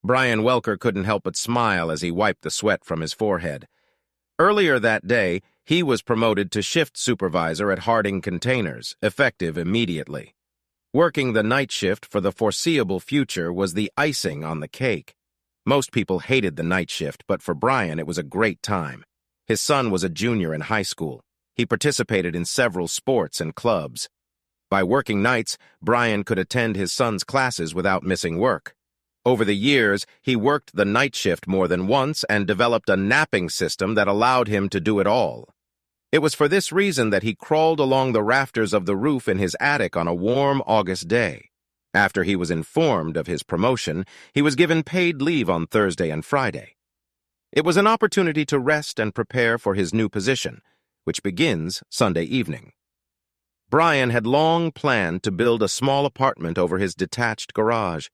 Brian Welker couldn't help but smile as he wiped the sweat from his forehead. Earlier that day, he was promoted to shift supervisor at Harding Containers, effective immediately. Working the night shift for the foreseeable future was the icing on the cake. Most people hated the night shift, but for Brian it was a great time. His son was a junior in high school. He participated in several sports and clubs. By working nights, Brian could attend his son's classes without missing work. Over the years, he worked the night shift more than once and developed a napping system that allowed him to do it all. It was for this reason that he crawled along the rafters of the roof in his attic on a warm August day. After he was informed of his promotion, he was given paid leave on Thursday and Friday. It was an opportunity to rest and prepare for his new position, which begins Sunday evening. Brian had long planned to build a small apartment over his detached garage.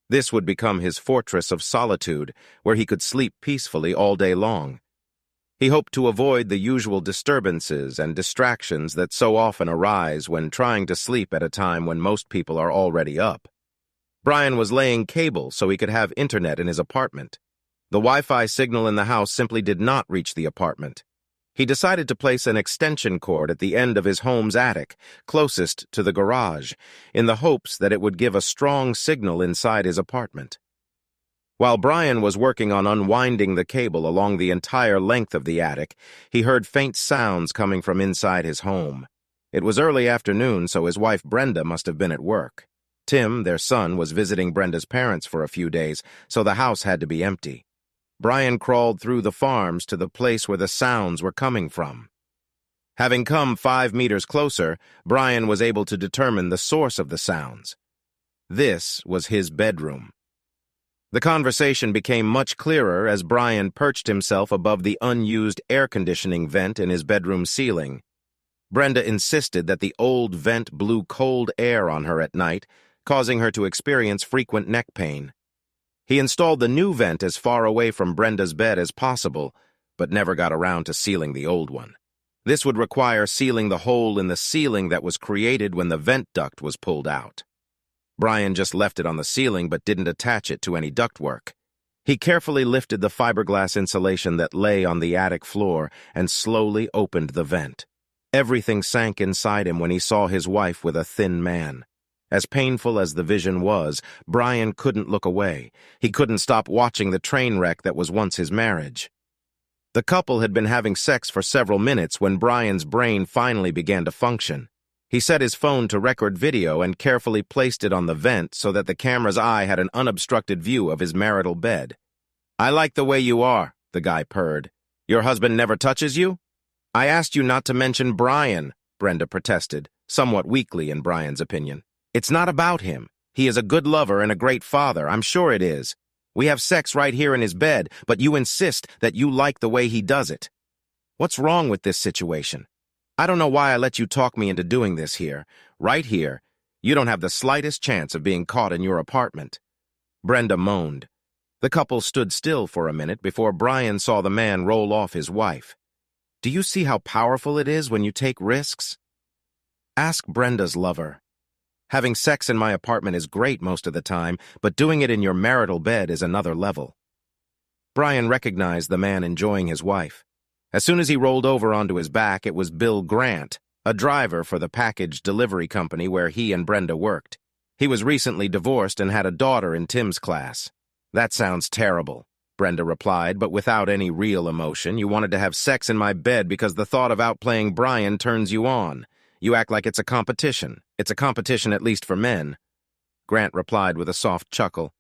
This would become his fortress of solitude, where he could sleep peacefully all day long. He hoped to avoid the usual disturbances and distractions that so often arise when trying to sleep at a time when most people are already up. Brian was laying cable so he could have internet in his apartment. The Wi-Fi signal in the house simply did not reach the apartment. He decided to place an extension cord at the end of his home's attic, closest to the garage, in the hopes that it would give a strong signal inside his apartment. While Brian was working on unwinding the cable along the entire length of the attic, he heard faint sounds coming from inside his home. It was early afternoon, so his wife Brenda must have been at work. Tim, their son, was visiting Brenda's parents for a few days, so the house had to be empty. Brian crawled through the farms to the place where the sounds were coming from. Having come 5 meters closer, Brian was able to determine the source of the sounds. This was his bedroom. The conversation became much clearer as Brian perched himself above the unused air conditioning vent in his bedroom ceiling. Brenda insisted that the old vent blew cold air on her at night, causing her to experience frequent neck pain. He installed the new vent as far away from Brenda's bed as possible, but never got around to sealing the old one. This would require sealing the hole in the ceiling that was created when the vent duct was pulled out. Brian just left it on the ceiling but didn't attach it to any ductwork. He carefully lifted the fiberglass insulation that lay on the attic floor and slowly opened the vent. Everything sank inside him when he saw his wife with a thin man. As painful as the vision was, Brian couldn't look away. He couldn't stop watching the train wreck that was once his marriage. The couple had been having sex for several minutes when Brian's brain finally began to function. He set his phone to record video and carefully placed it on the vent so that the camera's eye had an unobstructed view of his marital bed. "I like the way you are," the guy purred. "Your husband never touches you?" "I asked you not to mention Brian," Brenda protested, somewhat weakly in Brian's opinion. "It's not about him. He is a good lover and a great father, I'm sure it is. We have sex right here in his bed, but you insist that you like the way he does it. What's wrong with this situation? I don't know why I let you talk me into doing this here. Right here, you don't have the slightest chance of being caught in your apartment." Brenda moaned. The couple stood still for a minute before Brian saw the man roll off his wife. "Do you see how powerful it is when you take risks? Ask Brenda's lover. Having sex in my apartment is great most of the time, but doing it in your marital bed is another level." Brian recognized the man enjoying his wife. As soon as he rolled over onto his back, it was Bill Grant, a driver for the package delivery company where he and Brenda worked. He was recently divorced and had a daughter in Tim's class. "That sounds terrible," Brenda replied, but without any real emotion. "You wanted to have sex in my bed because the thought of outplaying Brian turns you on. You act like it's a competition. It's a competition at least for men." Grant replied with a soft chuckle.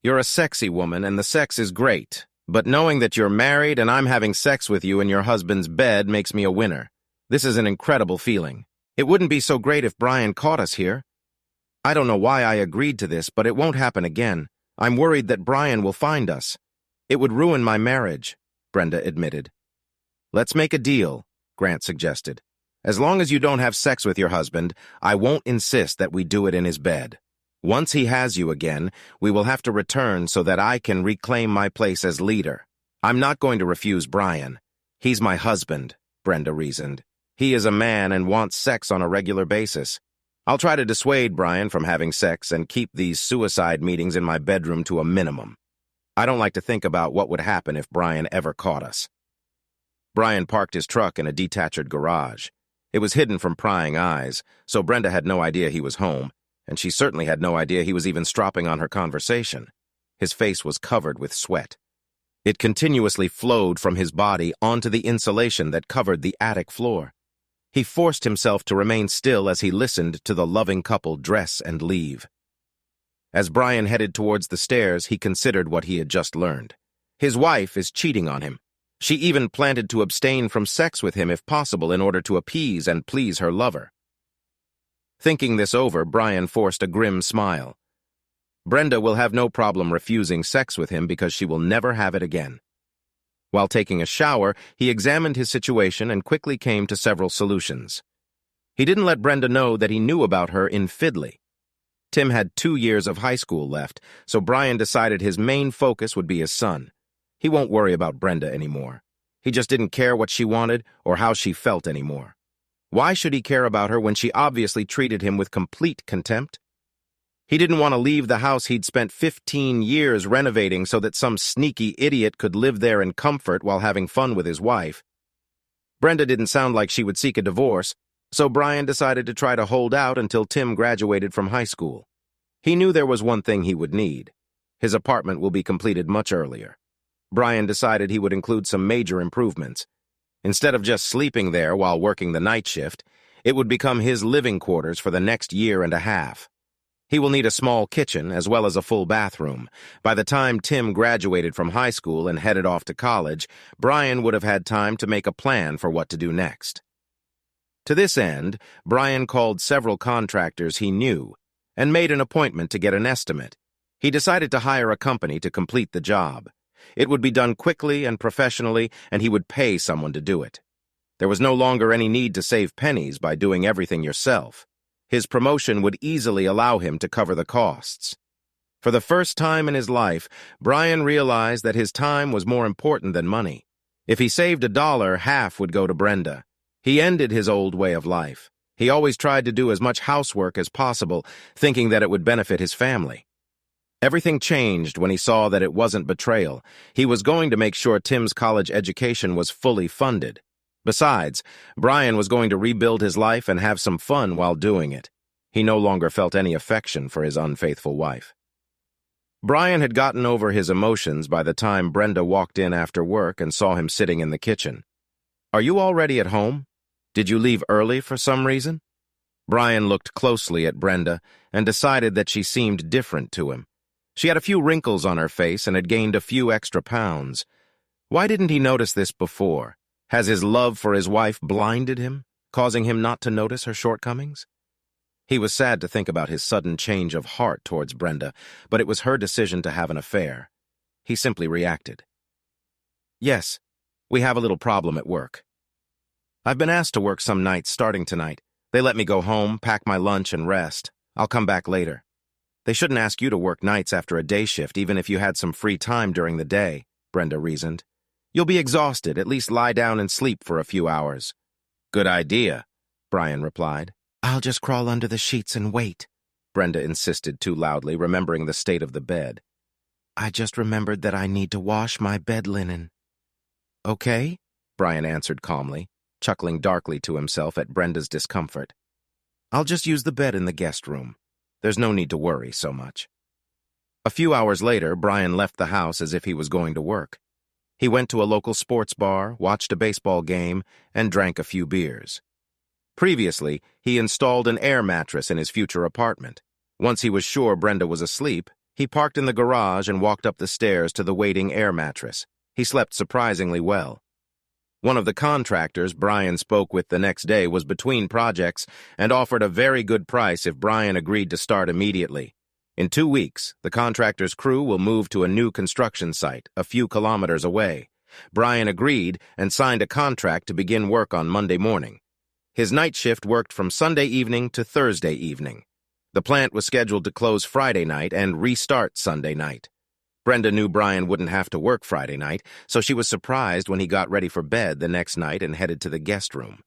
"You're a sexy woman, and the sex is great. But knowing that you're married and I'm having sex with you in your husband's bed makes me a winner. This is an incredible feeling. It wouldn't be so great if Brian caught us here. I don't know why I agreed to this, but it won't happen again. I'm worried that Brian will find us. It would ruin my marriage," Brenda admitted. "Let's make a deal," Grant suggested. "As long as you don't have sex with your husband, I won't insist that we do it in his bed. Once he has you again, we will have to return so that I can reclaim my place as leader. I'm not going to refuse Brian. He's my husband," Brenda reasoned. "He is a man and wants sex on a regular basis. I'll try to dissuade Brian from having sex and keep these suicide meetings in my bedroom to a minimum." I don't like to think about what would happen if Brian ever caught us. Brian parked his truck in a detached garage. It was hidden from prying eyes, so Brenda had no idea he was home, and she certainly had no idea he was even stropping on her conversation. His face was covered with sweat. It continuously flowed from his body onto the insulation that covered the attic floor. He forced himself to remain still as he listened to the loving couple dress and leave. As Brian headed towards the stairs, he considered what he had just learned. His wife is cheating on him. She even planned to abstain from sex with him if possible in order to appease and please her lover. Thinking this over, Brian forced a grim smile. Brenda will have no problem refusing sex with him because she will never have it again. While taking a shower, he examined his situation and quickly came to several solutions. He didn't let Brenda know that he knew about her in Fidley. Tim had 2 years of high school left, so Brian decided his main focus would be his son. He won't worry about Brenda anymore. He just didn't care what she wanted or how she felt anymore. Why should he care about her when she obviously treated him with complete contempt? He didn't want to leave the house he'd spent 15 years renovating so that some sneaky idiot could live there in comfort while having fun with his wife. Brenda didn't sound like she would seek a divorce, so Brian decided to try to hold out until Tim graduated from high school. He knew there was one thing he would need. His apartment will be completed much earlier. Brian decided he would include some major improvements. Instead of just sleeping there while working the night shift, it would become his living quarters for the next year and a half. He will need a small kitchen as well as a full bathroom. By the time Tim graduated from high school and headed off to college, Brian would have had time to make a plan for what to do next. To this end, Brian called several contractors he knew and made an appointment to get an estimate. He decided to hire a company to complete the job. It would be done quickly and professionally, and he would pay someone to do it. There was no longer any need to save pennies by doing everything yourself. His promotion would easily allow him to cover the costs. For the first time in his life, Brian realized that his time was more important than money. If he saved $1, half would go to Brenda. He ended his old way of life. He always tried to do as much housework as possible, thinking that it would benefit his family. Everything changed when he saw that it wasn't betrayal. He was going to make sure Tim's college education was fully funded. Besides, Brian was going to rebuild his life and have some fun while doing it. He no longer felt any affection for his unfaithful wife. Brian had gotten over his emotions by the time Brenda walked in after work and saw him sitting in the kitchen. "Are you already at home? Did you leave early for some reason?" Brian looked closely at Brenda and decided that she seemed different to him. She had a few wrinkles on her face and had gained a few extra pounds. Why didn't he notice this before? Has his love for his wife blinded him, causing him not to notice her shortcomings? He was sad to think about his sudden change of heart towards Brenda, but it was her decision to have an affair. He simply reacted. "Yes, we have a little problem at work. I've been asked to work some nights starting tonight. They let me go home, pack my lunch, and rest. I'll come back later. They shouldn't ask you to work nights after a day shift, even if you had some free time during the day," Brenda reasoned. "You'll be exhausted. At least lie down and sleep for a few hours." "Good idea," Brian replied. "I'll just crawl under the sheets and wait," Brenda insisted too loudly, remembering the state of the bed. "I just remembered that I need to wash my bed linen." "Okay," Brian answered calmly, chuckling darkly to himself at Brenda's discomfort. "I'll just use the bed in the guest room. There's no need to worry so much." A few hours later, Brian left the house as if he was going to work. He went to a local sports bar, watched a baseball game, and drank a few beers. Previously, he installed an air mattress in his future apartment. Once he was sure Brenda was asleep, he parked in the garage and walked up the stairs to the waiting air mattress. He slept surprisingly well. One of the contractors Brian spoke with the next day was between projects and offered a very good price if Brian agreed to start immediately. In 2 weeks, the contractor's crew will move to a new construction site a few kilometers away. Brian agreed and signed a contract to begin work on Monday morning. His night shift worked from Sunday evening to Thursday evening. The plant was scheduled to close Friday night and restart Sunday night. Brenda knew Brian wouldn't have to work Friday night, so she was surprised when he got ready for bed the next night and headed to the guest room.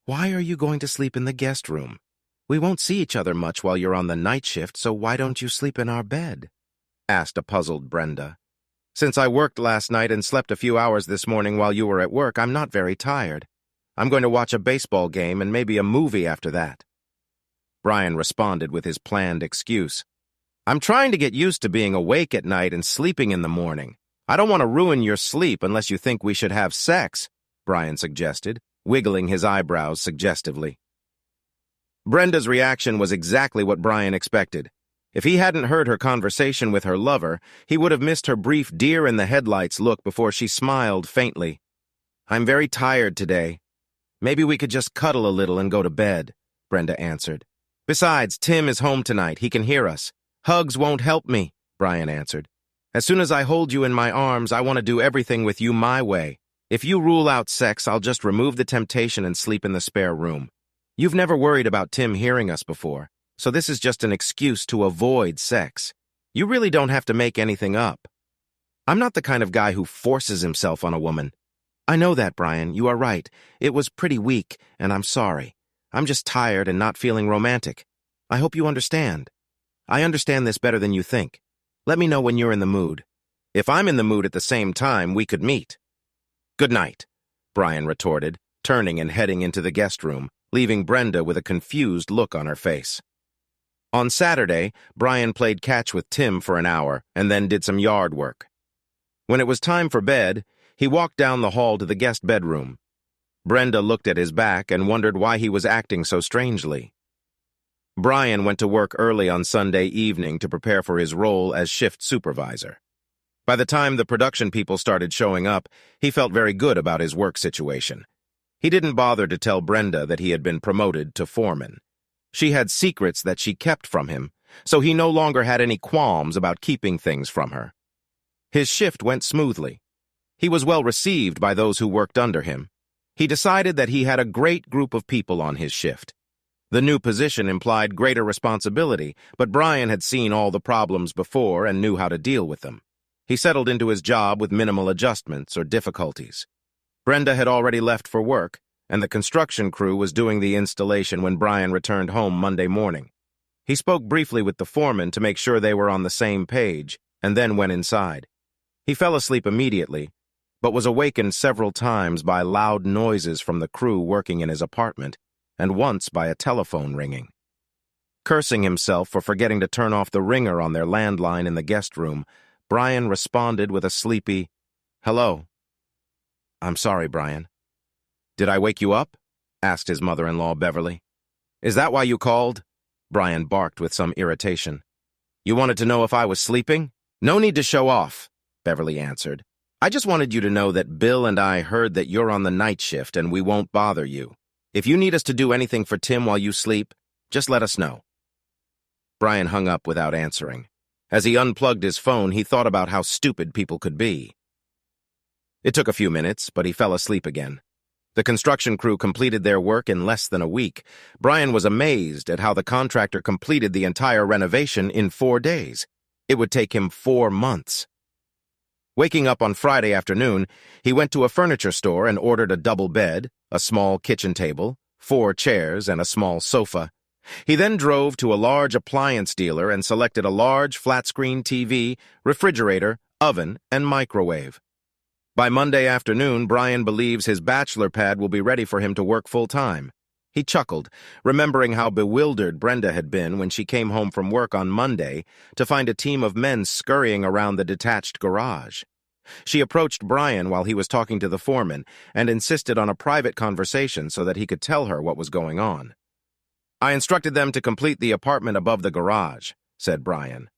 "Why are you going to sleep in the guest room? We won't see each other much while you're on the night shift, so why don't you sleep in our bed?" asked a puzzled Brenda. Since I worked last night and slept a few hours this morning while you were at work, I'm not very tired. I'm going to watch a baseball game and maybe a movie after that. Brian responded with his planned excuse. I'm trying to get used to being awake at night and sleeping in the morning. I don't want to ruin your sleep unless you think we should have sex, Brian suggested, wiggling his eyebrows suggestively. Brenda's reaction was exactly what Brian expected. If he hadn't heard her conversation with her lover, he would have missed her brief deer-in-the-headlights look before she smiled faintly. I'm very tired today. Maybe we could just cuddle a little and go to bed, Brenda answered. Besides, Tim is home tonight. He can hear us. Hugs won't help me, Brian answered. As soon as I hold you in my arms, I want to do everything with you my way. If you rule out sex, I'll just remove the temptation and sleep in the spare room. You've never worried about Tim hearing us before, so this is just an excuse to avoid sex. You really don't have to make anything up. I'm not the kind of guy who forces himself on a woman. I know that, Brian. You are right. It was pretty weak, and I'm sorry. I'm just tired and not feeling romantic. I hope you understand. I understand this better than you think. Let me know when you're in the mood. If I'm in the mood at the same time, we could meet. Good night, Brian retorted, turning and heading into the guest room, leaving Brenda with a confused look on her face. On Saturday, Brian played catch with Tim for an hour and then did some yard work. When it was time for bed, he walked down the hall to the guest bedroom. Brenda looked at his back and wondered why he was acting so strangely. Brian went to work early on Sunday evening to prepare for his role as shift supervisor. By the time the production people started showing up, he felt very good about his work situation. He didn't bother to tell Brenda that he had been promoted to foreman. She had secrets that she kept from him, so he no longer had any qualms about keeping things from her. His shift went smoothly. He was well received by those who worked under him. He decided that he had a great group of people on his shift. The new position implied greater responsibility, but Brian had seen all the problems before and knew how to deal with them. He settled into his job with minimal adjustments or difficulties. Brenda had already left for work, and the construction crew was doing the installation when Brian returned home Monday morning. He spoke briefly with the foreman to make sure they were on the same page, and then went inside. He fell asleep immediately, but was awakened several times by loud noises from the crew working in his apartment, and once by a telephone ringing. Cursing himself for forgetting to turn off the ringer on their landline in the guest room, Brian responded with a sleepy, "Hello." "I'm sorry, Brian." "Did I wake you up?" asked his mother-in-law, Beverly. "Is that why you called?" Brian barked with some irritation. "You wanted to know if I was sleeping?" "No need to show off," Beverly answered. "I just wanted you to know that Bill and I heard that you're on the night shift and we won't bother you. If you need us to do anything for Tim while you sleep, just let us know." Brian hung up without answering. As he unplugged his phone, he thought about how stupid people could be. It took a few minutes, but he fell asleep again. The construction crew completed their work in less than a week. Brian was amazed at how the contractor completed the entire renovation in 4 days. It would take him 4 months. Waking up on Friday afternoon, he went to a furniture store and ordered a double bed, a small kitchen table, 4 chairs, and a small sofa. He then drove to a large appliance dealer and selected a large flat-screen TV, refrigerator, oven, and microwave. By Monday afternoon, Brian believes his bachelor pad will be ready for him to work full-time. He chuckled, remembering how bewildered Brenda had been when she came home from work on Monday to find a team of men scurrying around the detached garage. She approached Brian while he was talking to the foreman and insisted on a private conversation so that he could tell her what was going on. "I instructed them to complete the apartment above the garage," said Brian.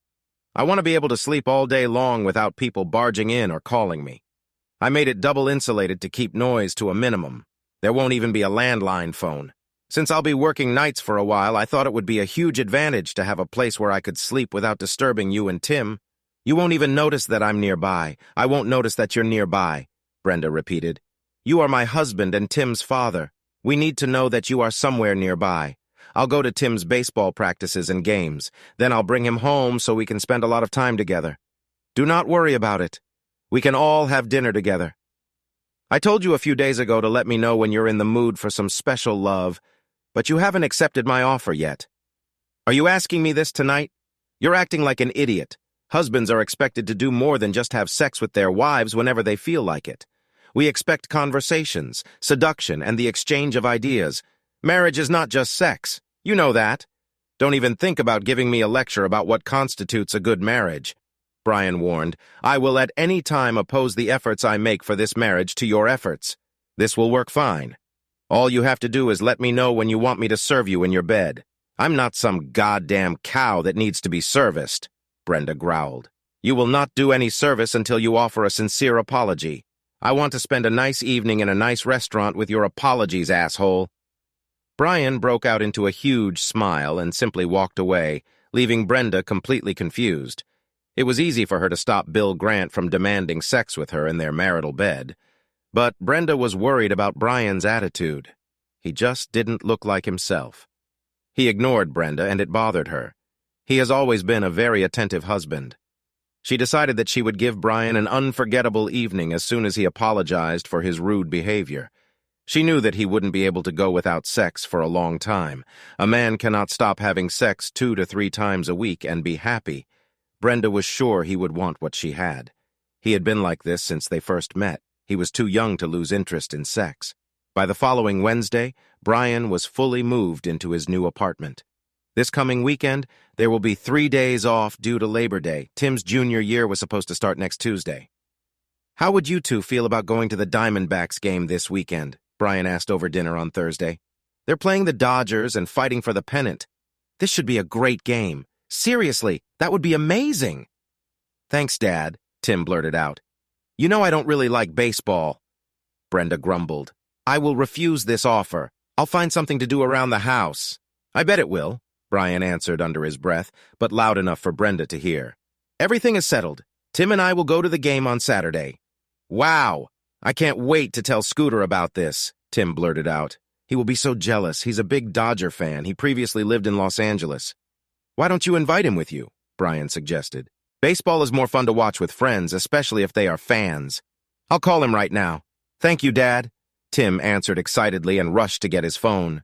"I want to be able to sleep all day long without people barging in or calling me. I made it double insulated to keep noise to a minimum. There won't even be a landline phone. Since I'll be working nights for a while, I thought it would be a huge advantage to have a place where I could sleep without disturbing you and Tim. You won't even notice that I'm nearby. I won't notice that you're nearby," Brenda repeated. "You are my husband and Tim's father. We need to know that you are somewhere nearby. I'll go to Tim's baseball practices and games. Then I'll bring him home so we can spend a lot of time together. Do not worry about it. We can all have dinner together. I told you a few days ago to let me know when you're in the mood for some special love, but you haven't accepted my offer yet. Are you asking me this tonight? You're acting like an idiot. Husbands are expected to do more than just have sex with their wives whenever they feel like it. We expect conversations, seduction, and the exchange of ideas. Marriage is not just sex. You know that. Don't even think about giving me a lecture about what constitutes a good marriage. Brian warned, I will at any time oppose the efforts I make for this marriage to your efforts. This will work fine. All you have to do is let me know when you want me to serve you in your bed. I'm not some goddamn cow that needs to be serviced, Brenda growled. You will not do any service until you offer a sincere apology. I want to spend a nice evening in a nice restaurant with your apologies, asshole. Brian broke out into a huge smile and simply walked away, leaving Brenda completely confused. It was easy for her to stop Bill Grant from demanding sex with her in their marital bed. But Brenda was worried about Brian's attitude. He just didn't look like himself. He ignored Brenda, and it bothered her. He has always been a very attentive husband. She decided that she would give Brian an unforgettable evening as soon as he apologized for his rude behavior. She knew that he wouldn't be able to go without sex for a long time. A man cannot stop having sex 2 to 3 times a week and be happy. Brenda was sure he would want what she had. He had been like this since they first met. He was too young to lose interest in sex. By the following Wednesday, Brian was fully moved into his new apartment. This coming weekend, there will be 3 days off due to Labor Day. Tim's junior year was supposed to start next Tuesday. How would you two feel about going to the Diamondbacks game this weekend? Brian asked over dinner on Thursday. They're playing the Dodgers and fighting for the pennant. This should be a great game. Seriously, that would be amazing. Thanks, Dad, Tim blurted out. You know I don't really like baseball. Brenda grumbled. I will refuse this offer. I'll find something to do around the house. I bet it will, Brian answered under his breath, but loud enough for Brenda to hear. Everything is settled. Tim and I will go to the game on Saturday. Wow! I can't wait to tell Scooter about this, Tim blurted out. He will be so jealous. He's a big Dodger fan. He previously lived in Los Angeles. Why don't you invite him with you? Brian suggested. Baseball is more fun to watch with friends, especially if they are fans. I'll call him right now. Thank you, Dad. Tim answered excitedly and rushed to get his phone.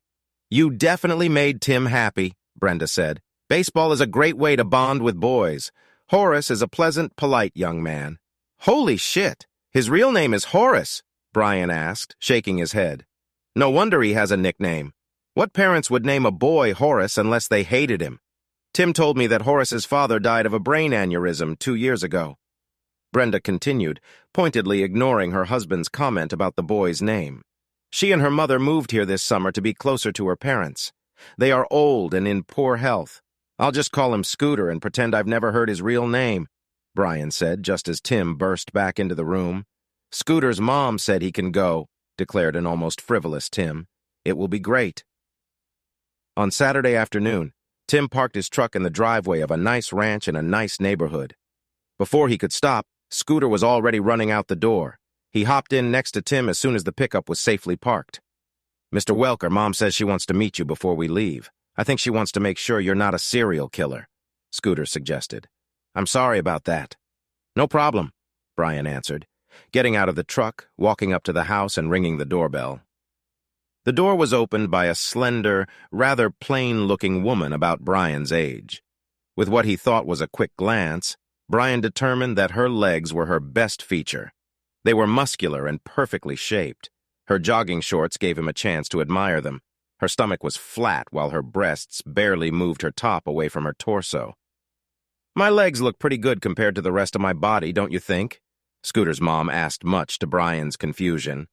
You definitely made Tim happy, Brenda said. Baseball is a great way to bond with boys. Horace is a pleasant, polite young man. Holy shit! His real name is Horace, Brian asked, shaking his head. No wonder he has a nickname. What parents would name a boy Horace unless they hated him? Tim told me that Horace's father died of a brain aneurysm 2 years ago. Brenda continued, pointedly ignoring her husband's comment about the boy's name. She and her mother moved here this summer to be closer to her parents. They are old and in poor health. I'll just call him Scooter and pretend I've never heard his real name, Brian said, just as Tim burst back into the room. Scooter's mom said he can go, declared an almost frivolous Tim. It will be great. On Saturday afternoon, Tim parked his truck in the driveway of a nice ranch in a nice neighborhood. Before he could stop, Scooter was already running out the door. He hopped in next to Tim as soon as the pickup was safely parked. Mr. Welker, Mom says she wants to meet you before we leave. I think she wants to make sure you're not a serial killer, Scooter suggested. I'm sorry about that. No problem, Brian answered, getting out of the truck, walking up to the house and ringing the doorbell. The door was opened by a slender, rather plain-looking woman about Brian's age. With what he thought was a quick glance, Brian determined that her legs were her best feature. They were muscular and perfectly shaped. Her jogging shorts gave him a chance to admire them. Her stomach was flat while her breasts barely moved her top away from her torso. My legs look pretty good compared to the rest of my body, don't you think? Scooter's mom asked, much to Brian's confusion.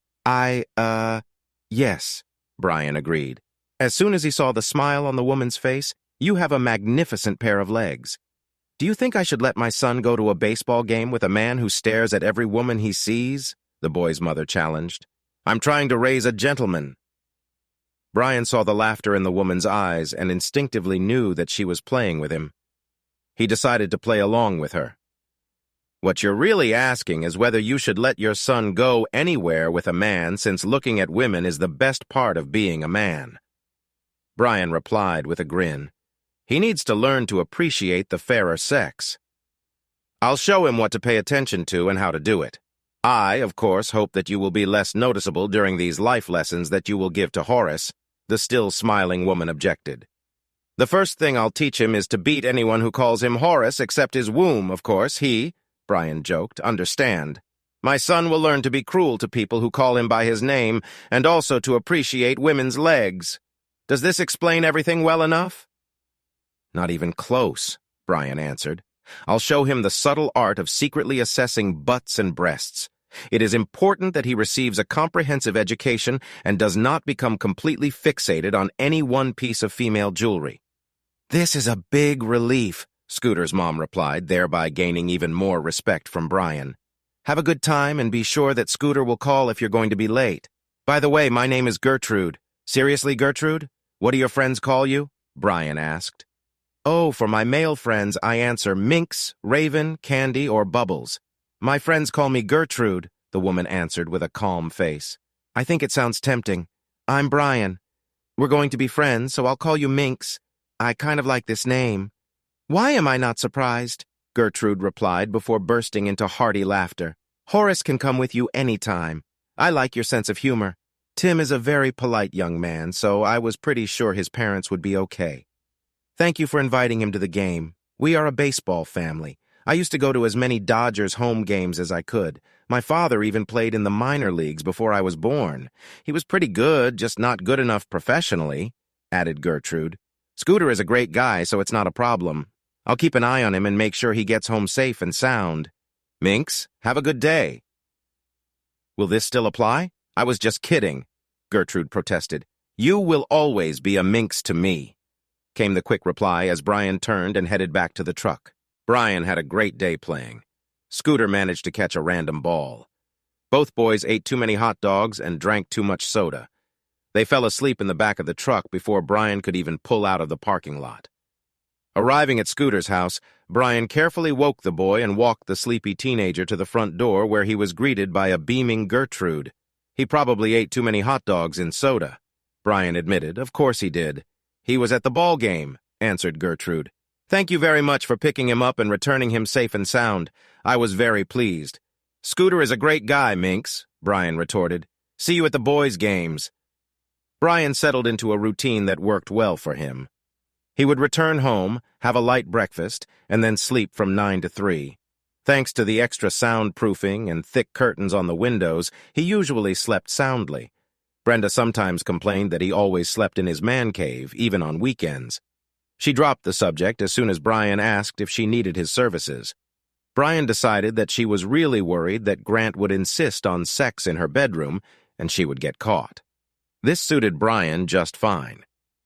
Yes, Brian agreed. As soon as he saw the smile on the woman's face, you have a magnificent pair of legs. Do you think I should let my son go to a baseball game with a man who stares at every woman he sees? The boy's mother challenged. I'm trying to raise a gentleman. Brian saw the laughter in the woman's eyes and instinctively knew that she was playing with him. He decided to play along with her. What you're really asking is whether you should let your son go anywhere with a man, since looking at women is the best part of being a man. Brian replied with a grin. He needs to learn to appreciate the fairer sex. I'll show him what to pay attention to and how to do it. I, of course, hope that you will be less noticeable during these life lessons that you will give to Horace, the still smiling woman objected. The first thing I'll teach him is to beat anyone who calls him Horace, except his womb, of course. He, Brian joked, understand. My son will learn to be cruel to people who call him by his name, and also to appreciate women's legs. Does this explain everything well enough? Not even close, Brian answered. I'll show him the subtle art of secretly assessing butts and breasts. It is important that he receives a comprehensive education and does not become completely fixated on any one piece of female jewelry. This is a big relief, Scooter's mom replied, thereby gaining even more respect from Brian. Have a good time and be sure that Scooter will call if you're going to be late. By the way, my name is Gertrude. Seriously, Gertrude? What do your friends call you? Brian asked. Oh, for my male friends, I answer Minx, Raven, Candy, or Bubbles. My friends call me Gertrude, the woman answered with a calm face. I think it sounds tempting. I'm Brian. We're going to be friends, so I'll call you Minx. I kind of like this name. Why am I not surprised? Gertrude replied before bursting into hearty laughter. Horace can come with you any time. I like your sense of humor. Tim is a very polite young man, so I was pretty sure his parents would be okay. Thank you for inviting him to the game. We are a baseball family. I used to go to as many Dodgers home games as I could. My father even played in the minor leagues before I was born. He was pretty good, just not good enough professionally, added Gertrude. Scooter is a great guy, so it's not a problem. I'll keep an eye on him and make sure he gets home safe and sound. Minx, have a good day. Will this still apply? I was just kidding, Gertrude protested. You will always be a minx to me, came the quick reply as Brian turned and headed back to the truck. Brian had a great day playing. Scooter managed to catch a random ball. Both boys ate too many hot dogs and drank too much soda. They fell asleep in the back of the truck before Brian could even pull out of the parking lot. Arriving at Scooter's house, Brian carefully woke the boy and walked the sleepy teenager to the front door where he was greeted by a beaming Gertrude. He probably ate too many hot dogs and soda, Brian admitted. Of course he did. He was at the ball game, answered Gertrude. Thank you very much for picking him up and returning him safe and sound. I was very pleased. Scooter is a great guy, Minx, Brian retorted. See you at the boys' games. Brian settled into a routine that worked well for him. He would return home, have a light breakfast, and then sleep from 9 to 3. Thanks to the extra soundproofing and thick curtains on the windows, he usually slept soundly. Brenda sometimes complained that he always slept in his man cave, even on weekends. She dropped the subject as soon as Brian asked if she needed his services. Brian decided that she was really worried that Grant would insist on sex in her bedroom, and she would get caught. This suited Brian just fine.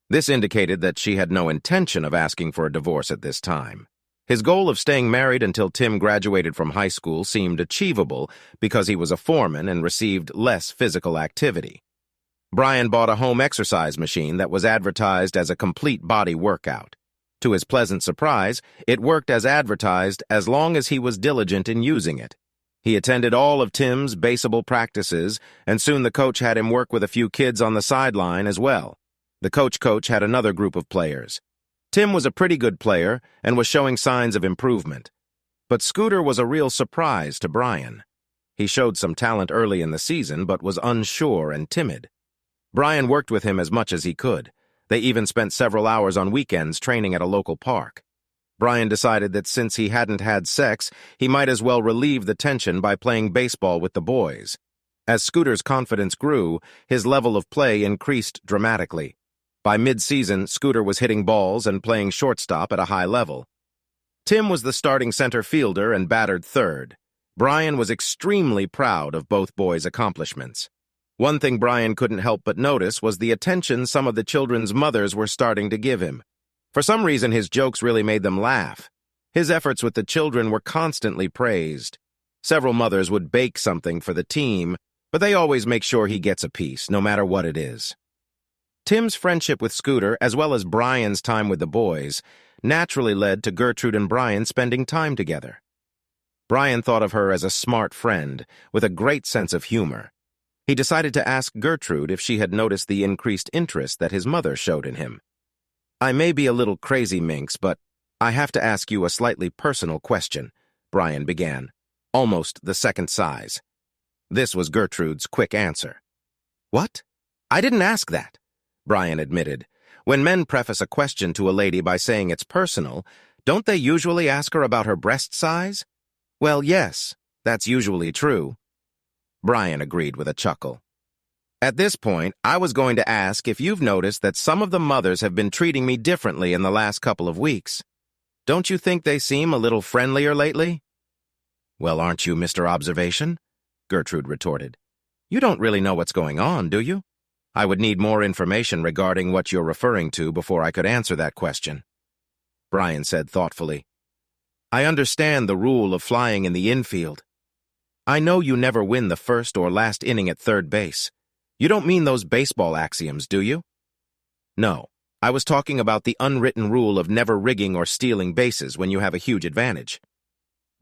This indicated that she had no intention of asking for a divorce at this time. His goal of staying married until Tim graduated from high school seemed achievable because he was a foreman and received less physical activity. Brian bought a home exercise machine that was advertised as a complete body workout. To his pleasant surprise, it worked as advertised as long as he was diligent in using it. He attended all of Tim's baseball practices, and soon the coach had him work with a few kids on the sideline as well. The coach had another group of players. Tim was a pretty good player and was showing signs of improvement. But Scooter was a real surprise to Brian. He showed some talent early in the season, but was unsure and timid. Brian worked with him as much as he could. They even spent several hours on weekends training at a local park. Brian decided that since he hadn't had sex, he might as well relieve the tension by playing baseball with the boys. As Scooter's confidence grew, his level of play increased dramatically. By mid-season, Scooter was hitting balls and playing shortstop at a high level. Tim was the starting center fielder and batted third. Brian was extremely proud of both boys' accomplishments. One thing Brian couldn't help but notice was the attention some of the children's mothers were starting to give him. For some reason, his jokes really made them laugh. His efforts with the children were constantly praised. Several mothers would bake something for the team, but they always make sure he gets a piece, no matter what it is. Tim's friendship with Scooter, as well as Brian's time with the boys, naturally led to Gertrude and Brian spending time together. Brian thought of her as a smart friend with a great sense of humor. He decided to ask Gertrude if she had noticed the increased interest that his mother showed in him. I may be a little crazy, Minx, but I have to ask you a slightly personal question, Brian began, almost the second size. This was Gertrude's quick answer. What? I didn't ask that, Brian admitted. When men preface a question to a lady by saying it's personal, don't they usually ask her about her breast size? Well, yes, that's usually true. Brian agreed with a chuckle. At this point, I was going to ask if you've noticed that some of the mothers have been treating me differently in the last couple of weeks. Don't you think they seem a little friendlier lately? Well, aren't you Mr. Observation? Gertrude retorted. You don't really know what's going on, do you? I would need more information regarding what you're referring to before I could answer that question. Brian said thoughtfully. I understand the rule of flying in the infield. I know you never win the first or last inning at third base. You don't mean those baseball axioms, do you? No, I was talking about the unwritten rule of never rigging or stealing bases when you have a huge advantage.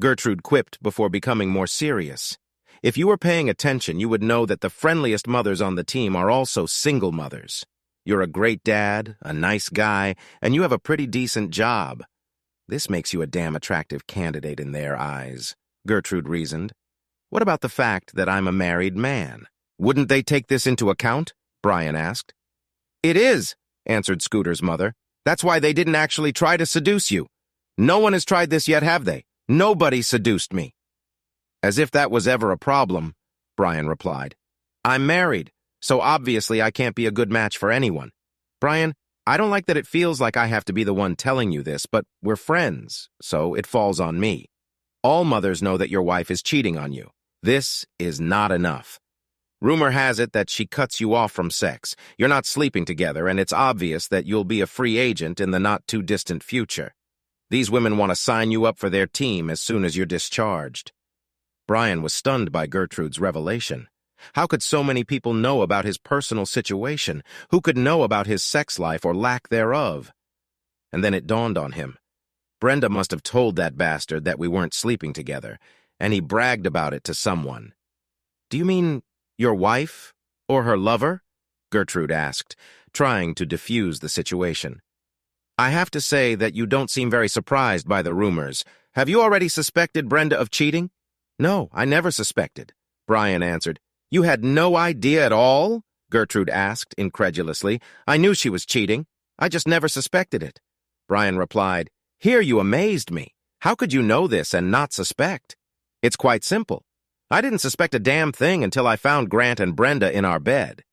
Gertrude quipped before becoming more serious. If you were paying attention, you would know that the friendliest mothers on the team are also single mothers. You're a great dad, a nice guy, and you have a pretty decent job. This makes you a damn attractive candidate in their eyes, Gertrude reasoned. What about the fact that I'm a married man? Wouldn't they take this into account? Brian asked. It is, answered Scooter's mother. That's why they didn't actually try to seduce you. No one has tried this yet, have they? Nobody seduced me. As if that was ever a problem, Brian replied. I'm married, so obviously I can't be a good match for anyone. Brian, I don't like that it feels like I have to be the one telling you this, but we're friends, so it falls on me. All mothers know that your wife is cheating on you. This is not enough. Rumor has it that she cuts you off from sex. You're not sleeping together, and it's obvious that you'll be a free agent in the not-too-distant future. These women want to sign you up for their team as soon as you're discharged. Brian was stunned by Gertrude's revelation. How could so many people know about his personal situation? Who could know about his sex life or lack thereof? And then it dawned on him. Brenda must have told that bastard that we weren't sleeping together, and he bragged about it to someone. Do you mean your wife or her lover? Gertrude asked, trying to diffuse the situation. I have to say that you don't seem very surprised by the rumors. Have you already suspected Brenda of cheating? No, I never suspected, Brian answered. You had no idea at all? Gertrude asked incredulously. I knew she was cheating. I just never suspected it. Brian replied, Here you amazed me. How could you know this and not suspect? It's quite simple. I didn't suspect a damn thing until I found Grant and Brenda in our bed.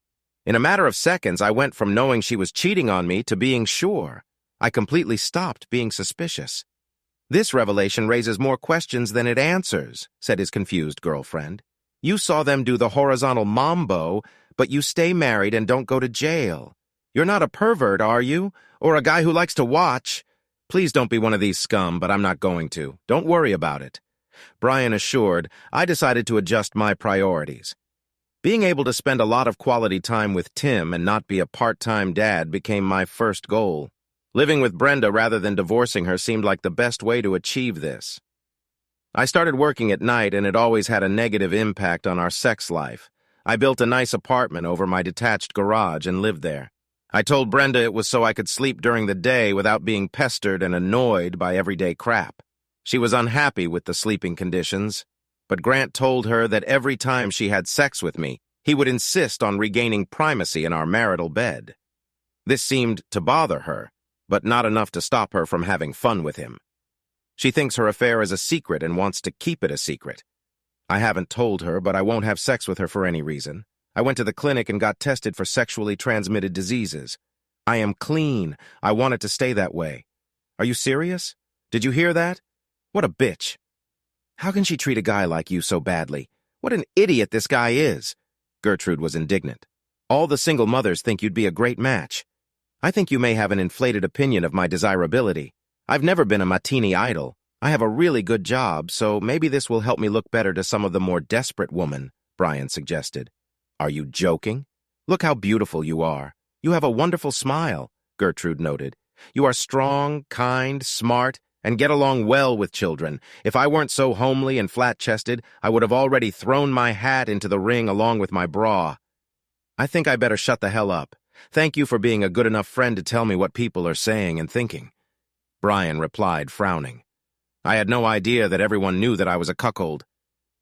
In a matter of seconds, I went from knowing she was cheating on me to being sure. I completely stopped being suspicious. This revelation raises more questions than it answers, said his confused girlfriend. You saw them do the horizontal mambo, but you stay married and don't go to jail. You're not a pervert, are you? Or a guy who likes to watch? Please don't be one of these scum, but I'm not going to. Don't worry about it. Brian assured, I decided to adjust my priorities. Being able to spend a lot of quality time with Tim and not be a part-time dad became my first goal. Living with Brenda rather than divorcing her seemed like the best way to achieve this. I started working at night, and it always had a negative impact on our sex life. I built a nice apartment over my detached garage and lived there. I told Brenda it was so I could sleep during the day without being pestered and annoyed by everyday crap. She was unhappy with the sleeping conditions, but Grant told her that every time she had sex with me, he would insist on regaining primacy in our marital bed. This seemed to bother her, but not enough to stop her from having fun with him. She thinks her affair is a secret and wants to keep it a secret. I haven't told her, but I won't have sex with her for any reason. I went to the clinic and got tested for sexually transmitted diseases. I am clean. I want it to stay that way. Are you serious? Did you hear that? What a bitch. How can she treat a guy like you so badly? What an idiot this guy is. Gertrude was indignant. All the single mothers think you'd be a great match. I think you may have an inflated opinion of my desirability. I've never been a Martini idol. I have a really good job, so maybe this will help me look better to some of the more desperate women, Brian suggested. Are you joking? Look how beautiful you are. You have a wonderful smile, Gertrude noted. You are strong, kind, smart, and get along well with children. If I weren't so homely and flat-chested, I would have already thrown my hat into the ring along with my bra. I think I better shut the hell up. Thank you for being a good enough friend to tell me what people are saying and thinking. Brian replied, frowning. I had no idea that everyone knew that I was a cuckold.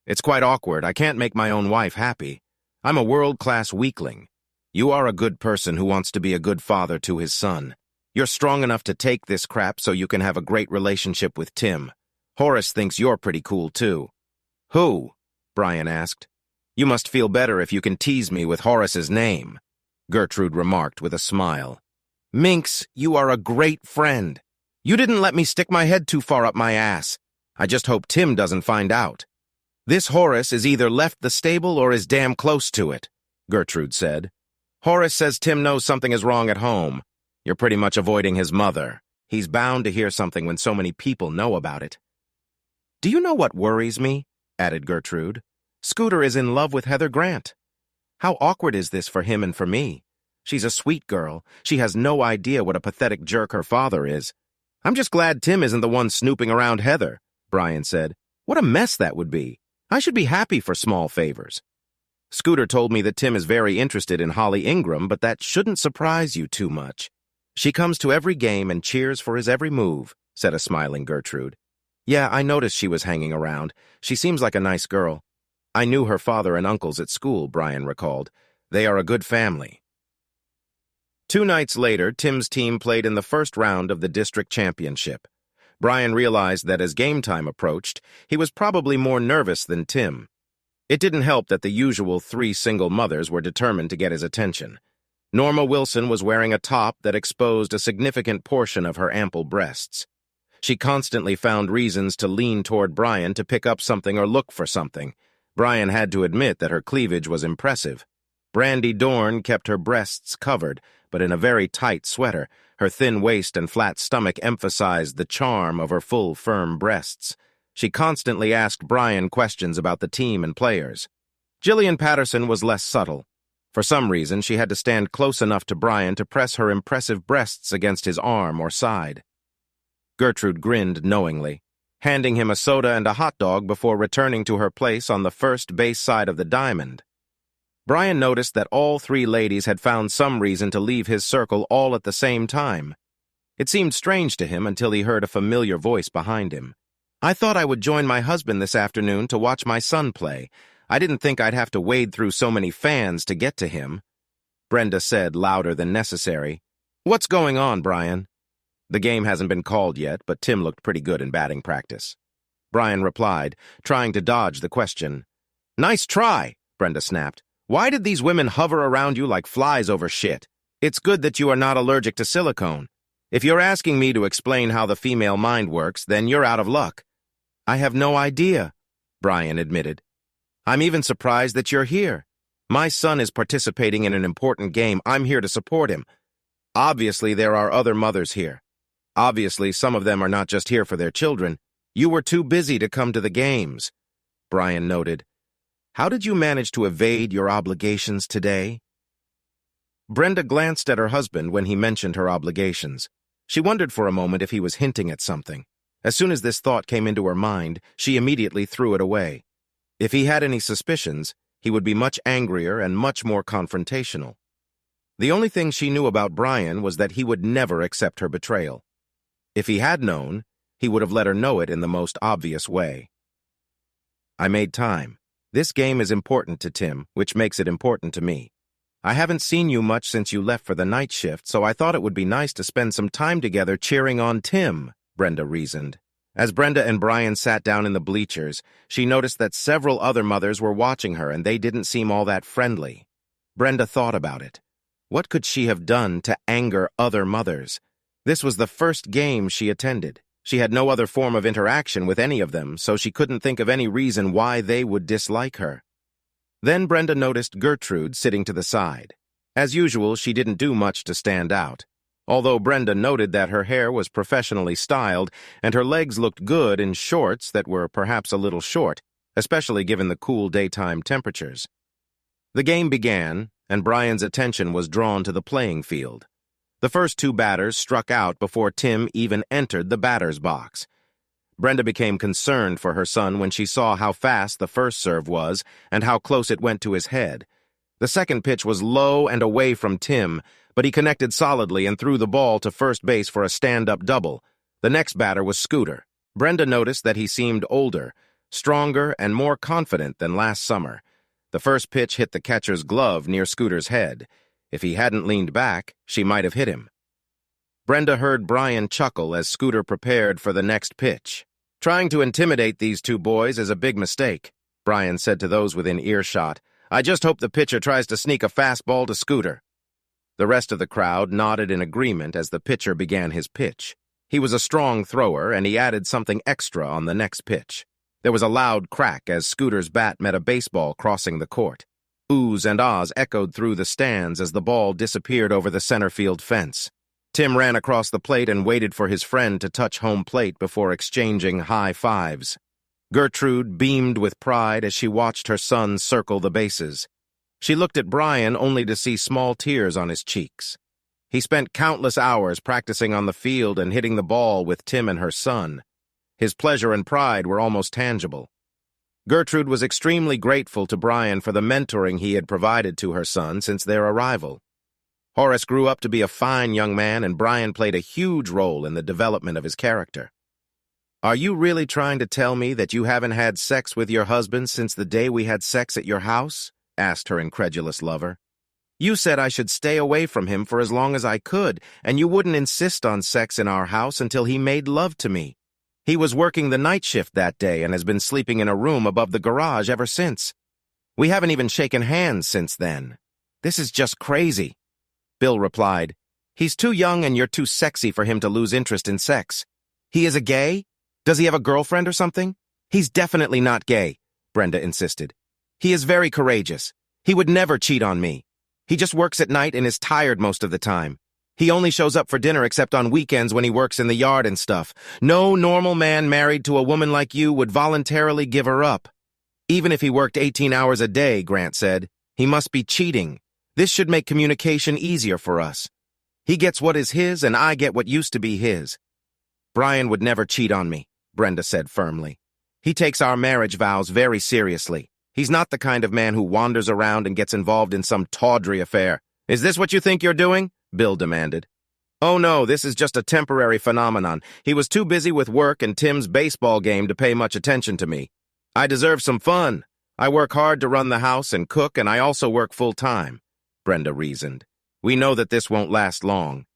It's quite awkward. I can't make my own wife happy. I'm a world-class weakling. You are a good person who wants to be a good father to his son. You're strong enough to take this crap so you can have a great relationship with Tim. Horace thinks you're pretty cool, too." "Who?" Brian asked. "You must feel better if you can tease me with Horace's name," Gertrude remarked with a smile. "Minx, you are a great friend. You didn't let me stick my head too far up my ass. I just hope Tim doesn't find out. This Horace is either left the stable or is damn close to it," Gertrude said. "Horace says Tim knows something is wrong at home. You're pretty much avoiding his mother. He's bound to hear something when so many people know about it." "Do you know what worries me?" added Gertrude. "Scooter is in love with Heather Grant. How awkward is this for him and for me? She's a sweet girl. She has no idea what a pathetic jerk her father is. I'm just glad Tim isn't the one snooping around Heather," Brian said. "What a mess that would be. I should be happy for small favors." "Scooter told me that Tim is very interested in Holly Ingram, but that shouldn't surprise you too much. She comes to every game and cheers for his every move," said a smiling Gertrude. "Yeah, I noticed she was hanging around. She seems like a nice girl. I knew her father and uncles at school," Brian recalled. "They are a good family." 2 nights later, Tim's team played in the first round of the district championship. Brian realized that as game time approached, he was probably more nervous than Tim. It didn't help that the usual 3 single mothers were determined to get his attention. Norma Wilson was wearing a top that exposed a significant portion of her ample breasts. She constantly found reasons to lean toward Brian to pick up something or look for something. Brian had to admit that her cleavage was impressive. Brandy Dorn kept her breasts covered, but in a very tight sweater. Her thin waist and flat stomach emphasized the charm of her full, firm breasts. She constantly asked Brian questions about the team and players. Jillian Patterson was less subtle. For some reason, she had to stand close enough to Brian to press her impressive breasts against his arm or side. Gertrude grinned knowingly, handing him a soda and a hot dog before returning to her place on the first base side of the diamond. Brian noticed that all 3 ladies had found some reason to leave his circle all at the same time. It seemed strange to him until he heard a familiar voice behind him. "I thought I would join my husband this afternoon to watch my son play. I didn't think I'd have to wade through so many fans to get to him," Brenda said louder than necessary. "What's going on, Brian?" "The game hasn't been called yet, but Tim looked pretty good in batting practice," Brian replied, trying to dodge the question. "Nice try," Brenda snapped. "Why did these women hover around you like flies over shit? It's good that you are not allergic to silicone. If you're asking me to explain how the female mind works, then you're out of luck." "I have no idea," Brian admitted. "I'm even surprised that you're here. My son is participating in an important game. I'm here to support him. Obviously, there are other mothers here. Obviously, some of them are not just here for their children. You were too busy to come to the games," Brian noted. "How did you manage to evade your obligations today?" Brenda glanced at her husband when he mentioned her obligations. She wondered for a moment if he was hinting at something. As soon as this thought came into her mind, she immediately threw it away. If he had any suspicions, he would be much angrier and much more confrontational. The only thing she knew about Brian was that he would never accept her betrayal. If he had known, he would have let her know it in the most obvious way. "I made time. This game is important to Tim, which makes it important to me. I haven't seen you much since you left for the night shift, so I thought it would be nice to spend some time together cheering on Tim," Brenda reasoned. As Brenda and Brian sat down in the bleachers, she noticed that several other mothers were watching her and they didn't seem all that friendly. Brenda thought about it. What could she have done to anger other mothers? This was the first game she attended. She had no other form of interaction with any of them, so she couldn't think of any reason why they would dislike her. Then Brenda noticed Gertrude sitting to the side. As usual, she didn't do much to stand out. Although Brenda noted that her hair was professionally styled and her legs looked good in shorts that were perhaps a little short, especially given the cool daytime temperatures. The game began, and Brian's attention was drawn to the playing field. The first 2 batters struck out before Tim even entered the batter's box. Brenda became concerned for her son when she saw how fast the first serve was and how close it went to his head. The second pitch was low and away from Tim, but he connected solidly and threw the ball to first base for a stand-up double. The next batter was Scooter. Brenda noticed that he seemed older, stronger, and more confident than last summer. The first pitch hit the catcher's glove near Scooter's head. If he hadn't leaned back, she might have hit him. Brenda heard Brian chuckle as Scooter prepared for the next pitch. "Trying to intimidate these two boys is a big mistake," Brian said to those within earshot. "I just hope the pitcher tries to sneak a fastball to Scooter." The rest of the crowd nodded in agreement as the pitcher began his pitch. He was a strong thrower, and he added something extra on the next pitch. There was a loud crack as Scooter's bat met a baseball crossing the court. Oohs and ahs echoed through the stands as the ball disappeared over the center field fence. Tim ran across the plate and waited for his friend to touch home plate before exchanging high fives. Gertrude beamed with pride as she watched her son circle the bases. She looked at Brian only to see small tears on his cheeks. He spent countless hours practicing on the field and hitting the ball with Tim and her son. His pleasure and pride were almost tangible. Gertrude was extremely grateful to Brian for the mentoring he had provided to her son since their arrival. Horace grew up to be a fine young man, and Brian played a huge role in the development of his character. "Are you really trying to tell me that you haven't had sex with your husband since the day we had sex at your house?" asked her incredulous lover. "You said I should stay away from him for as long as I could, and you wouldn't insist on sex in our house until he made love to me. He was working the night shift that day and has been sleeping in a room above the garage ever since. We haven't even shaken hands since then. This is just crazy." Bill replied, "He's too young and you're too sexy for him to lose interest in sex. He is a gay? Does he have a girlfriend or something?" "He's definitely not gay," Brenda insisted. "He is very courageous. He would never cheat on me. He just works at night and is tired most of the time. He only shows up for dinner except on weekends when he works in the yard and stuff. No normal man married to a woman like you would voluntarily give her up." "Even if he worked 18 hours a day," Grant said, "he must be cheating. This should make communication easier for us. He gets what is his and I get what used to be his." "Brian would never cheat on me," Brenda said firmly. "He takes our marriage vows very seriously. He's not the kind of man who wanders around and gets involved in some tawdry affair." "Is this what you think you're doing?" Bill demanded. "Oh no, this is just a temporary phenomenon. He was too busy with work and Tim's baseball game to pay much attention to me. I deserve some fun. I work hard to run the house and cook, and I also work full-time," Brenda reasoned. "We know that this won't last long."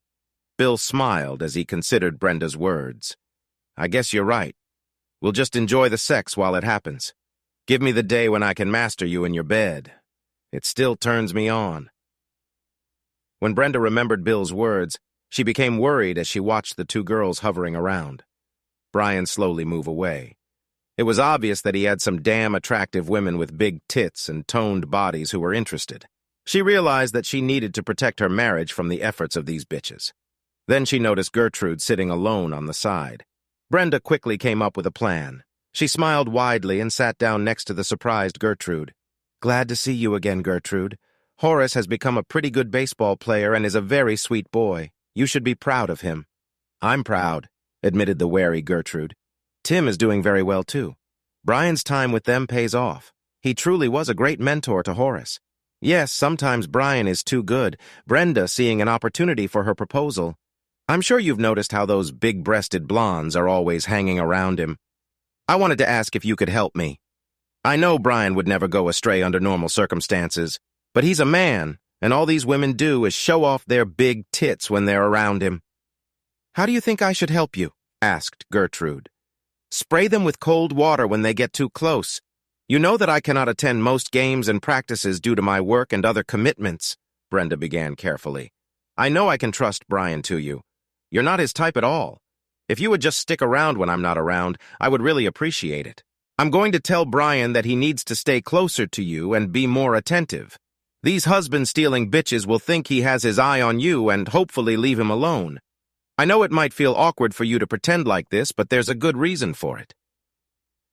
Bill smiled as he considered Brenda's words. "I guess you're right. We'll just enjoy the sex while it happens. Give me the day when I can master you in your bed. It still turns me on." When Brenda remembered Bill's words, she became worried as she watched the two girls hovering around. Brian slowly moved away. It was obvious that he had some damn attractive women with big tits and toned bodies who were interested. She realized that she needed to protect her marriage from the efforts of these bitches. Then she noticed Gertrude sitting alone on the side. Brenda quickly came up with a plan. She smiled widely and sat down next to the surprised Gertrude. "Glad to see you again, Gertrude. Horace has become a pretty good baseball player and is a very sweet boy. You should be proud of him." "I'm proud," admitted the wary Gertrude. "Tim is doing very well, too. Brian's time with them pays off. He truly was a great mentor to Horace. Yes, sometimes Brian is too good, Brenda seeing an opportunity for her proposal. I'm sure you've noticed how those big-breasted blondes are always hanging around him. I wanted to ask if you could help me. I know Brian would never go astray under normal circumstances, but he's a man, and all these women do is show off their big tits when they're around him." "How do you think I should help you?" asked Gertrude. "Spray them with cold water when they get too close. You know that I cannot attend most games and practices due to my work and other commitments," Brenda began carefully. "I know I can trust Brian to you. You're not his type at all. If you would just stick around when I'm not around, I would really appreciate it. I'm going to tell Brian that he needs to stay closer to you and be more attentive. These husband-stealing bitches will think he has his eye on you and hopefully leave him alone. I know it might feel awkward for you to pretend like this, but there's a good reason for it.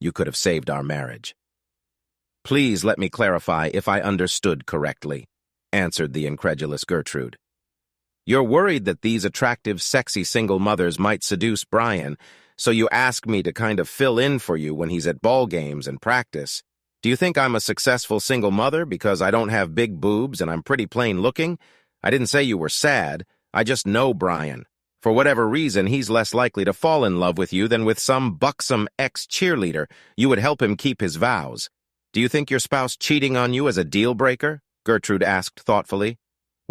You could have saved our marriage." "Please let me clarify if I understood correctly," answered the incredulous Gertrude. "You're worried that these attractive, sexy single mothers might seduce Brian, so you ask me to kind of fill in for you when he's at ball games and practice. Do you think I'm a successful single mother because I don't have big boobs and I'm pretty plain looking? I didn't say you were sad. I just know Brian. For whatever reason, he's less likely to fall in love with you than with some buxom ex-cheerleader. You would help him keep his vows. Do you think your spouse cheating on you is a deal-breaker?" Gertrude asked thoughtfully.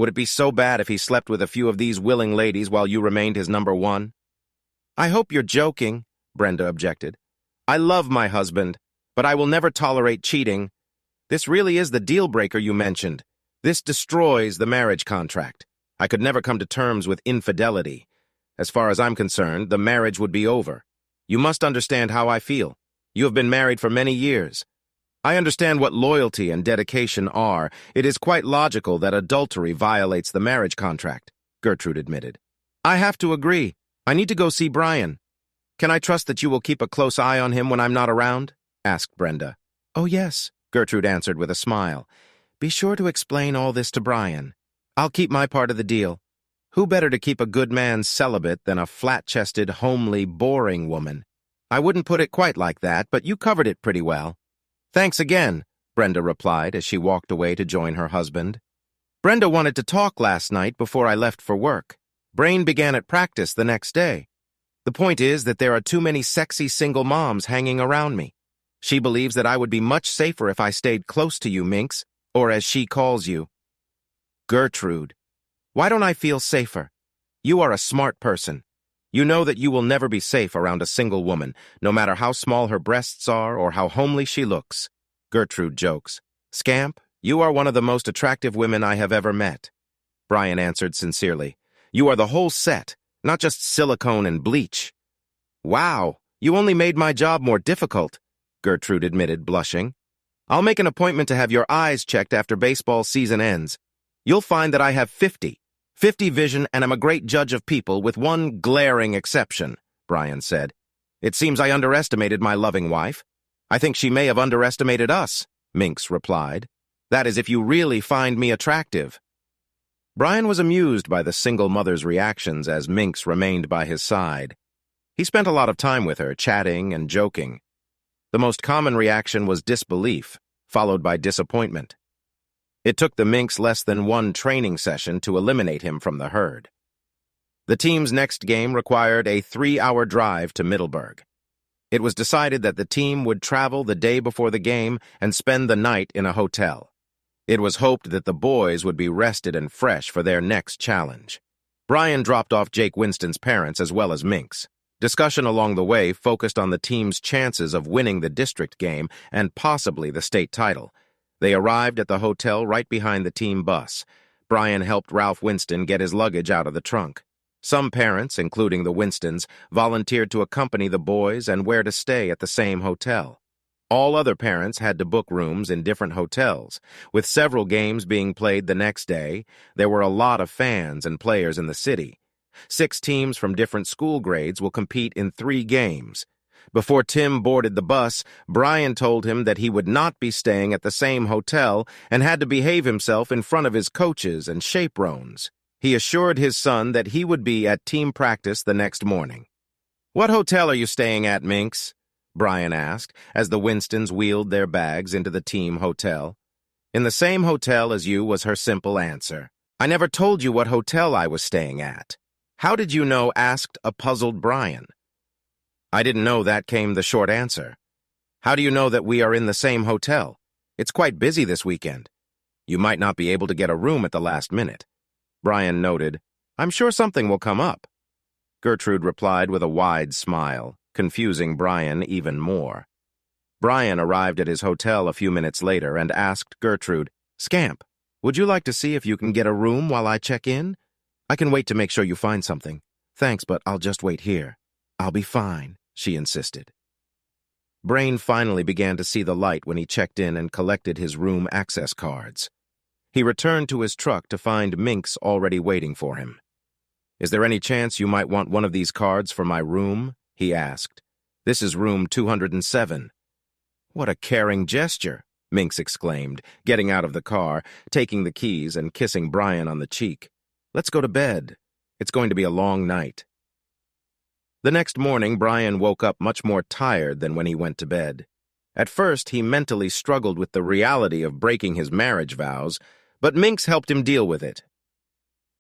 Would it be so bad if he slept with a few of these willing ladies while you remained his number one? I hope you're joking, Brenda objected. I love my husband, but I will never tolerate cheating. This really is the deal breaker you mentioned. This destroys the marriage contract. I could never come to terms with infidelity. As far as I'm concerned, the marriage would be over. You must understand how I feel. You have been married for many years. I understand what loyalty and dedication are. It is quite logical that adultery violates the marriage contract, Gertrude admitted. I have to agree. I need to go see Brian. Can I trust that you will keep a close eye on him when I'm not around? Asked Brenda. Oh, yes, Gertrude answered with a smile. Be sure to explain all this to Brian. I'll keep my part of the deal. Who better to keep a good man celibate than a flat-chested, homely, boring woman? I wouldn't put it quite like that, but you covered it pretty well. Thanks again, Brenda replied as she walked away to join her husband. Brenda wanted to talk last night before I left for work. Brain began at practice the next day. The point is that there are too many sexy single moms hanging around me. She believes that I would be much safer if I stayed close to you, Minx, or as she calls you, Gertrude. Why don't I feel safer? You are a smart person. You know that you will never be safe around a single woman, no matter how small her breasts are or how homely she looks. Gertrude jokes. Scamp, you are one of the most attractive women I have ever met. Brian answered sincerely. You are the whole set, not just silicone and bleach. Wow, you only made my job more difficult, Gertrude admitted, blushing. I'll make an appointment to have your eyes checked after baseball season ends. You'll find that I have 50 vision, and am a great judge of people with one glaring exception, Brian said. It seems I underestimated my loving wife. I think she may have underestimated us, Minx replied. That is if you really find me attractive. Brian was amused by the single mother's reactions as Minx remained by his side. He spent a lot of time with her, chatting and joking. The most common reaction was disbelief, followed by disappointment. It took the Minx less than one training session to eliminate him from the herd. The team's next game required a 3-hour drive to Middleburg. It was decided that the team would travel the day before the game and spend the night in a hotel. It was hoped that the boys would be rested and fresh for their next challenge. Brian dropped off Jake Winston's parents as well as Minx. Discussion along the way focused on the team's chances of winning the district game and possibly the state title. They arrived at the hotel right behind the team bus. Brian helped Ralph Winston get his luggage out of the trunk. Some parents, including the Winstons, volunteered to accompany the boys and where to stay at the same hotel. All other parents had to book rooms in different hotels. With several games being played the next day, there were a lot of fans and players in the city. 6 teams from different school grades will compete in 3 games. Before Tim boarded the bus, Brian told him that he would not be staying at the same hotel and had to behave himself in front of his coaches and chaperones. He assured his son that he would be at team practice the next morning. What hotel are you staying at, Minx? Brian asked, as the Winstons wheeled their bags into the team hotel. In the same hotel as you was her simple answer. I never told you what hotel I was staying at. How did you know? Asked a puzzled Brian. I didn't know that came the short answer. How do you know that we are in the same hotel? It's quite busy this weekend. You might not be able to get a room at the last minute. Brian noted, I'm sure something will come up. Gertrude replied with a wide smile, confusing Brian even more. Brian arrived at his hotel a few minutes later and asked Gertrude, Scamp, would you like to see if you can get a room while I check in? I can wait to make sure you find something. Thanks, but I'll just wait here. I'll be fine, she insisted. Brain finally began to see the light when he checked in and collected his room access cards. He returned to his truck to find Minx already waiting for him. Is there any chance you might want one of these cards for my room? He asked. This is room 207. What a caring gesture, Minx exclaimed, getting out of the car, taking the keys and kissing Brian on the cheek. Let's go to bed. It's going to be a long night. The next morning, Brian woke up much more tired than when he went to bed. At first, he mentally struggled with the reality of breaking his marriage vows, but Minx helped him deal with it.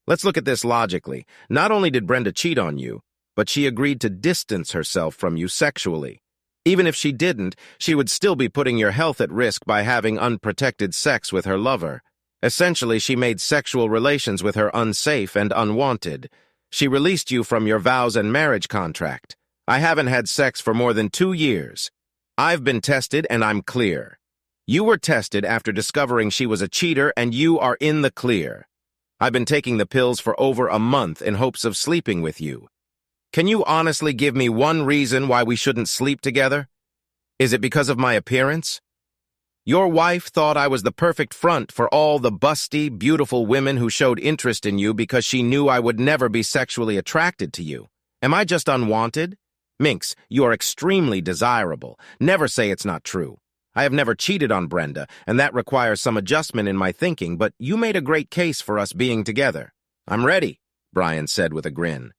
Let's look at this logically. Not only did Brenda cheat on you, but she agreed to distance herself from you sexually. Even if she didn't, she would still be putting your health at risk by having unprotected sex with her lover. Essentially, she made sexual relations with her unsafe and unwanted. She released you from your vows and marriage contract. I haven't had sex for more than 2 years. I've been tested and I'm clear. You were tested after discovering she was a cheater and you are in the clear. I've been taking the pills for over a month in hopes of sleeping with you. Can you honestly give me one reason why we shouldn't sleep together? Is it because of my appearance? Your wife thought I was the perfect front for all the busty, beautiful women who showed interest in you because she knew I would never be sexually attracted to you. Am I just unwanted? Minx, you are extremely desirable. Never say it's not true. I have never cheated on Brenda, and that requires some adjustment in my thinking, but you made a great case for us being together. I'm ready, Brian said with a grin.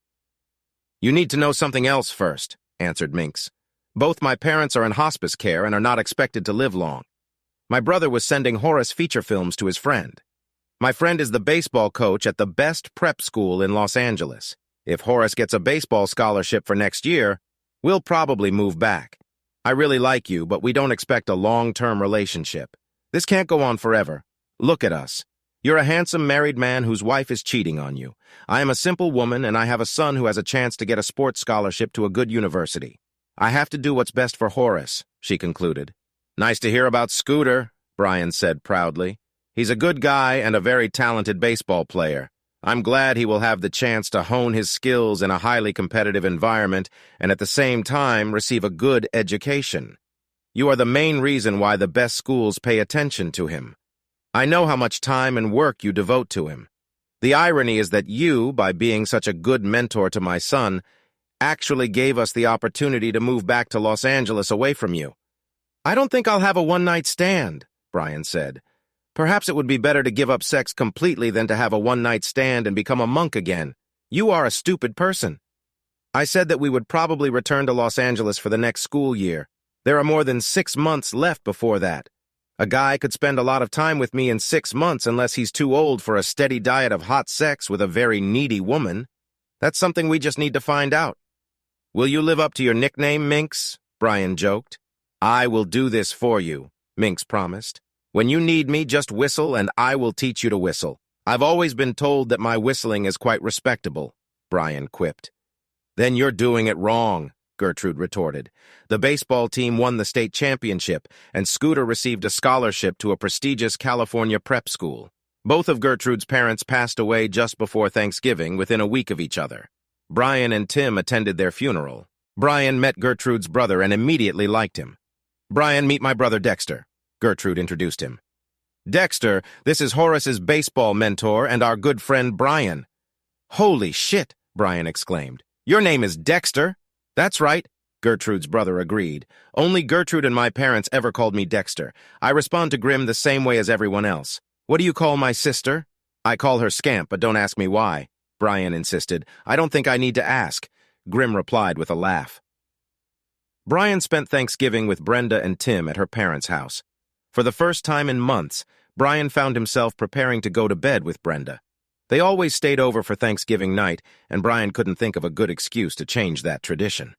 You need to know something else first, answered Minx. Both my parents are in hospice care and are not expected to live long. My brother was sending Horace feature films to his friend. My friend is the baseball coach at the best prep school in Los Angeles. If Horace gets a baseball scholarship for next year, we'll probably move back. I really like you, but we don't expect a long-term relationship. This can't go on forever. Look at us. You're a handsome married man whose wife is cheating on you. I am a simple woman, and I have a son who has a chance to get a sports scholarship to a good university. I have to do what's best for Horace, she concluded. Nice to hear about Scooter, Brian said proudly. He's a good guy and a very talented baseball player. I'm glad he will have the chance to hone his skills in a highly competitive environment and at the same time receive a good education. You are the main reason why the best schools pay attention to him. I know how much time and work you devote to him. The irony is that you, by being such a good mentor to my son, actually gave us the opportunity to move back to Los Angeles away from you. I don't think I'll have a one-night stand, Brian said. Perhaps it would be better to give up sex completely than to have a one-night stand and become a monk again. You are a stupid person. I said that we would probably return to Los Angeles for the next school year. There are more than 6 months left before that. A guy could spend a lot of time with me in 6 months unless he's too old for a steady diet of hot sex with a very needy woman. That's something we just need to find out. Will you live up to your nickname, Minx? Brian joked. I will do this for you, Minx promised. When you need me, just whistle and I will teach you to whistle. I've always been told that my whistling is quite respectable, Brian quipped. Then you're doing it wrong, Gertrude retorted. The baseball team won the state championship, and Scooter received a scholarship to a prestigious California prep school. Both of Gertrude's parents passed away just before Thanksgiving, within a week of each other. Brian and Tim attended their funeral. Brian met Gertrude's brother and immediately liked him. Brian, meet my brother Dexter. Gertrude introduced him. Dexter, this is Horace's baseball mentor and our good friend Brian. Holy shit, Brian exclaimed. Your name is Dexter? That's right, Gertrude's brother agreed. Only Gertrude and my parents ever called me Dexter. I respond to Grim the same way as everyone else. What do you call my sister? I call her Scamp, but don't ask me why, Brian insisted. I don't think I need to ask. Grim replied with a laugh. Brian spent Thanksgiving with Brenda and Tim at her parents' house. For the first time in months, Brian found himself preparing to go to bed with Brenda. They always stayed over for Thanksgiving night, and Brian couldn't think of a good excuse to change that tradition.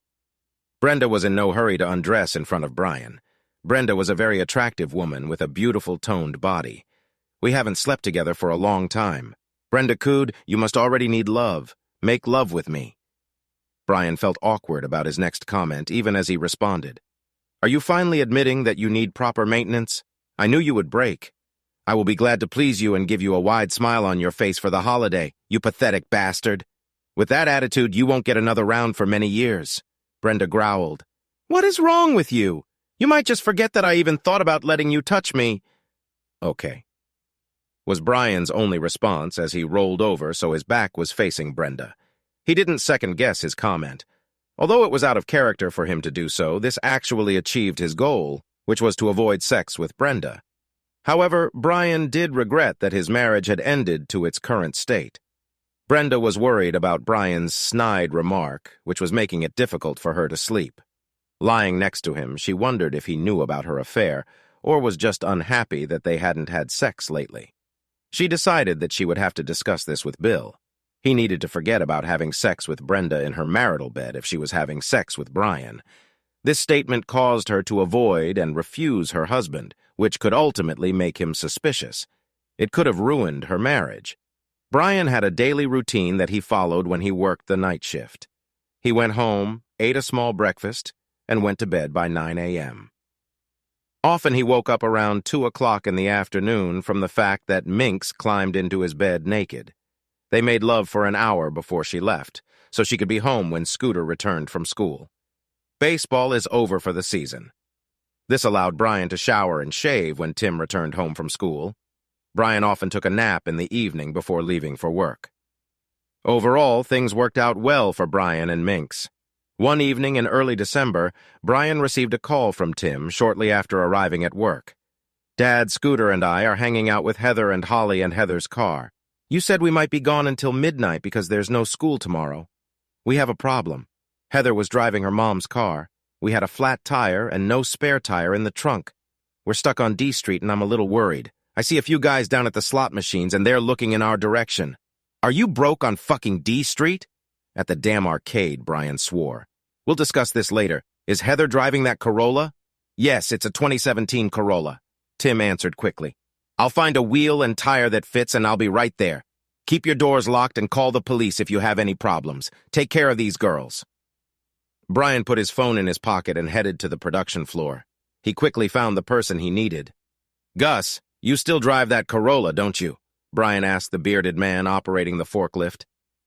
Brenda was in no hurry to undress in front of Brian. Brenda was a very attractive woman with a beautiful toned body. We haven't slept together for a long time. Brenda cooed, you must already need love. Make love with me. Brian felt awkward about his next comment, even as he responded. Are you finally admitting that you need proper maintenance? I knew you would break. I will be glad to please you and give you a wide smile on your face for the holiday, you pathetic bastard. With that attitude, you won't get another round for many years. Brenda growled. What is wrong with you? You might just forget that I even thought about letting you touch me. Okay, was Brian's only response as he rolled over so his back was facing Brenda. He didn't second-guess his comment. Although it was out of character for him to do so, this actually achieved his goal, which was to avoid sex with Brenda. However, Brian did regret that his marriage had ended to its current state. Brenda was worried about Brian's snide remark, which was making it difficult for her to sleep. Lying next to him, she wondered if he knew about her affair, or was just unhappy that they hadn't had sex lately. She decided that she would have to discuss this with Bill. He needed to forget about having sex with Brenda in her marital bed if she was having sex with Brian. This statement caused her to avoid and refuse her husband, which could ultimately make him suspicious. It could have ruined her marriage. Brian had a daily routine that he followed when he worked the night shift. He went home, ate a small breakfast, and went to bed by 9 a.m. Often he woke up around 2 o'clock in the afternoon from the fact that Minx climbed into his bed naked. They made love for an hour before she left, so she could be home when Scooter returned from school. Baseball is over for the season. This allowed Brian to shower and shave when Tim returned home from school. Brian often took a nap in the evening before leaving for work. Overall, things worked out well for Brian and Minx. One evening in early December, Brian received a call from Tim shortly after arriving at work. "Dad, Scooter, and I are hanging out with Heather and Holly and Heather's car. You said we might be gone until midnight because there's no school tomorrow. We have a problem. Heather was driving her mom's car. We had a flat tire and no spare tire in the trunk. We're stuck on D Street and I'm a little worried. I see a few guys down at the slot machines and they're looking in our direction. Are you broke on fucking D Street?" "At the damn arcade," Brian swore. "We'll discuss this later. Is Heather driving that Corolla?" "Yes, it's a 2017 Corolla," Tim answered quickly. "I'll find a wheel and tire that fits and I'll be right there. Keep your doors locked and call the police if you have any problems. Take care of these girls." Brian put his phone in his pocket and headed to the production floor. He quickly found the person he needed. "Gus, you still drive that Corolla, don't you?" Brian asked the bearded man operating the forklift.